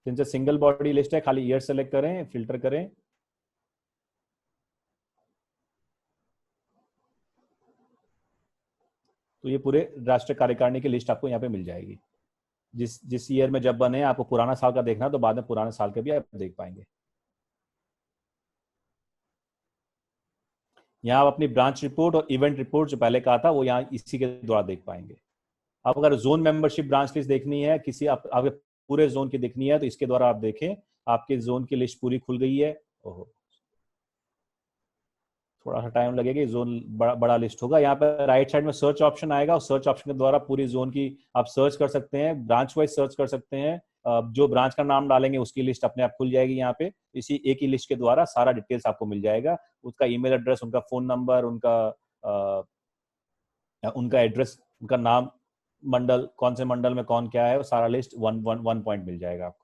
Speaker 1: since single body list है, खाली ईयर सेलेक्ट करें, फिल्टर करें, तो ये पूरे राष्ट्रीय कार्यकारिणी की लिस्ट आपको यहाँ पे मिल जाएगी। जिस जिस ईयर में जब बने, आपको पुराना साल का देखना तो बाद में पुराने साल के भी आप देख पाएंगे। यहाँ आप अपनी ब्रांच रिपोर्ट और इवेंट रिपोर्ट जो पहले कहा था वो यहाँ इसी के द्वारा देख पाएंगे। अब अगर जोन मेंबरशिप ब्रांच लिस्ट देखनी है, किसी आपके पूरे जोन की देखनी है, तो इसके द्वारा आप देखें, आपके जोन की लिस्ट पूरी खुल गई है। ओहो, थोड़ा सा टाइम लगेगा, जोन बड़ा लिस्ट होगा। यहाँ पर राइट साइड में सर्च ऑप्शन आएगा और सर्च ऑप्शन के द्वारा पूरी जोन की आप सर्च कर सकते हैं, ब्रांच वाइज सर्च कर सकते हैं। जो ब्रांच का नाम डालेंगे उसकी लिस्ट अपने आप खुल जाएगी। यहाँ पे इसी एक ही लिस्ट के द्वारा सारा डिटेल्स आपको मिल जाएगा, उसका ईमेल एड्रेस, उनका फोन नंबर, उनका एड्रेस, उनका नाम, मंडल, कौन से मंडल में कौन क्या है, वो सारा लिस्ट वन पॉइंट मिल जाएगा आपको।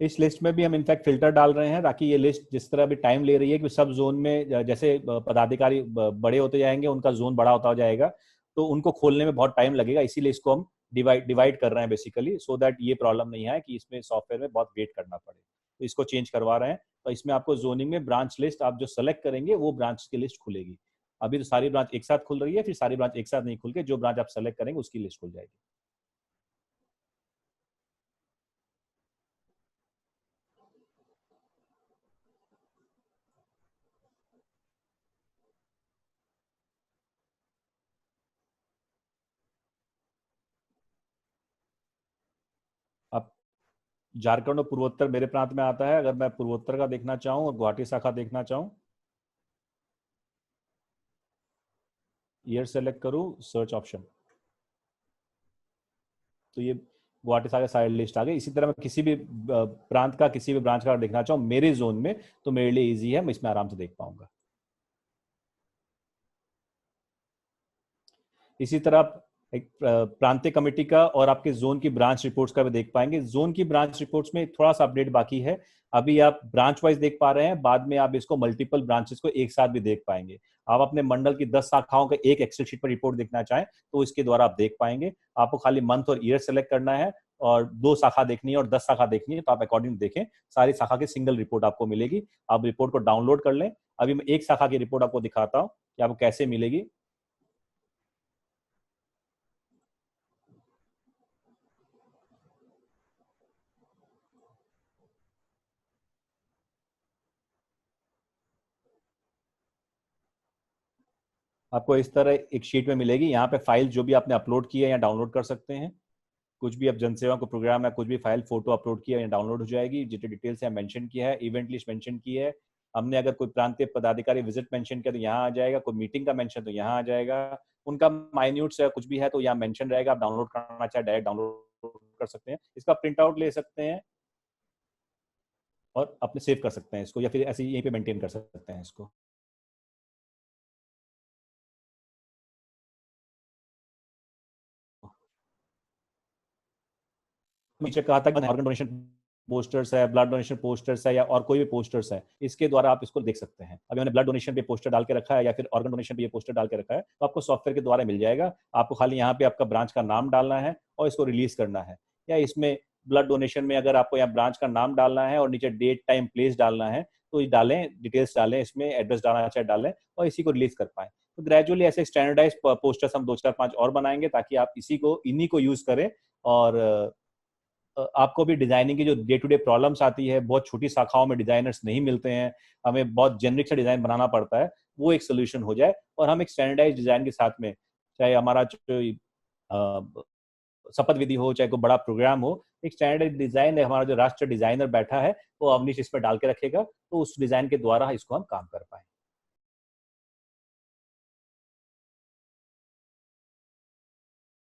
Speaker 1: इस लिस्ट में भी हम इनफैक्ट फिल्टर डाल रहे हैं ताकि ये लिस्ट जिस तरह भी टाइम ले रही है कि सब जोन में जैसे पदाधिकारी बड़े होते जाएंगे, उनका जोन बड़ा होता जाएगा, तो उनको खोलने में बहुत टाइम लगेगा। इसीलिए इसको हम डिवाइड कर रहे हैं बेसिकली, सो दैट ये प्रॉब्लम नहीं आए कि इसमें सॉफ्टवेयर में बहुत वेट करना पड़े। तो इसको चेंज करवा रहे हैं। तो इसमें आपको जोनिंग में ब्रांच लिस्ट आप जो सेलेक्ट करेंगे वो ब्रांच की लिस्ट खुलेगी। अभी तो सारी ब्रांच एक साथ खुल रही है, फिर सारी ब्रांच एक साथ नहीं खुल के जो ब्रांच आप सेलेक्ट करेंगे उसकी लिस्ट खुल जाएगी। अब झारखंड और पूर्वोत्तर मेरे प्रांत में आता है। अगर मैं पूर्वोत्तर का देखना चाहूँ और गुवाहाटी शाखा देखना चाहूँ, ईयर सेलेक्ट करूँ, सर्च ऑप्शन, तो ये गुवाहाटी शाखा साइड लिस्ट आ गई। इसी तरह मैं किसी भी प्रांत का किसी भी ब्रांच का देखना चाहूँ मेरे जोन में, तो मेरे लिए इजी है, मैं इसमें आराम से देख पाऊंगा। इसी तरह आप एक प्रांतीय कमेटी का और आपके जोन की ब्रांच रिपोर्ट्स का भी देख पाएंगे। जोन की ब्रांच रिपोर्ट्स में थोड़ा सा अपडेट बाकी है। अभी आप ब्रांच वाइज देख पा रहे हैं, बाद में आप इसको मल्टीपल ब्रांचेस को एक साथ भी देख पाएंगे। आप अपने मंडल की 10 शाखाओं का एक एक्सेल शीट पर रिपोर्ट देखना चाहें तो इसके द्वारा आप देख पाएंगे। आपको खाली मंथ और ईयर सेलेक्ट करना है और 2 शाखा देखनी है और 10 शाखा देखनी है, तो आप अकॉर्डिंग देखें। सारी शाखा की सिंगल रिपोर्ट आपको मिलेगी। आप रिपोर्ट को डाउनलोड कर लें। अभी मैं एक शाखा की रिपोर्ट आपको दिखाता हूँ कि आपको कैसे मिलेगी। आपको इस तरह एक शीट में मिलेगी। यहाँ पे फाइल जो भी आपने अपलोड की है या डाउनलोड कर सकते हैं। कुछ भी अब जनसेवा को प्रोग्राम है, कुछ भी फाइल फोटो अपलोड किया या डाउनलोड हो जाएगी। जितने डिटेल्स है मेंशन किया है, इवेंट लिस्ट मेंशन की है हमने। अगर कोई प्रांतीय पदाधिकारी विजिट मेंशन किया तो यहाँ आ जाएगा, कोई मीटिंग का मेंशन तो यहाँ आ जाएगा। उनका माइन्यूट से कुछ भी है तो यहाँ मेंशन रहेगा। आप डाउनलोड करना चाहे डायरेक्ट डाउनलोड कर सकते हैं, इसका प्रिंट आउट ले सकते हैं और अपने सेव कर सकते हैं इसको, या फिर ऐसे यहीं पे मेंटेन कर सकते हैं इसको। नीचे कहा था कि ऑर्गन डोनेशन पोस्टर्स है, ब्लड डोनेशन पोस्टर्स है, या और कोई भी पोस्टर्स है, इसके द्वारा आप इसको देख सकते हैं। अभी मैंने ब्लड डोनेशन पे पोस्टर डाल के रखा है या फिर ऑर्गन डोनेशन पे ये पोस्टर डाल के रखा है, तो आपको सॉफ्टवेयर के द्वारा मिल जाएगा। आपको खाली यहाँ पे आपका ब्रांच का नाम डालना है और इसको रिलीज करना है। या इसमें ब्लड डोनेशन में अगर आपको यहाँ ब्रांच का नाम डालना है और नीचे डेट टाइम प्लेस डालना है तो ये डालें, डिटेल्स डालें, इसमें एड्रेस डालना चाहे डालें और इसी को रिलीज कर पाए। तो ग्रेजुअली ऐसे स्टैंडर्डाइज पोस्टर्स हम 2 4 5 और बनाएंगे ताकि आप इन्हीं को यूज करें। और आपको भी डिजाइनिंग की जो डे टू डे प्रॉब्लम्स आती है, बहुत छोटी शाखाओं में डिजाइनर्स नहीं मिलते हैं, हमें बहुत जेनरिक सा डिजाइन बनाना पड़ता है, वो एक सोल्यूशन हो जाए। और हम एक स्टैंडर्डाइज डिजाइन के साथ में, चाहे हमारा शपथ विधि हो, चाहे कोई बड़ा प्रोग्राम हो, एक स्टैंडर्ड डिजाइन है। हमारा जो राष्ट्रीय डिजाइनर बैठा है वो अवनीश इस पर डाल के रखेगा, तो उस डिजाइन के द्वारा इसको हम काम कर पाए।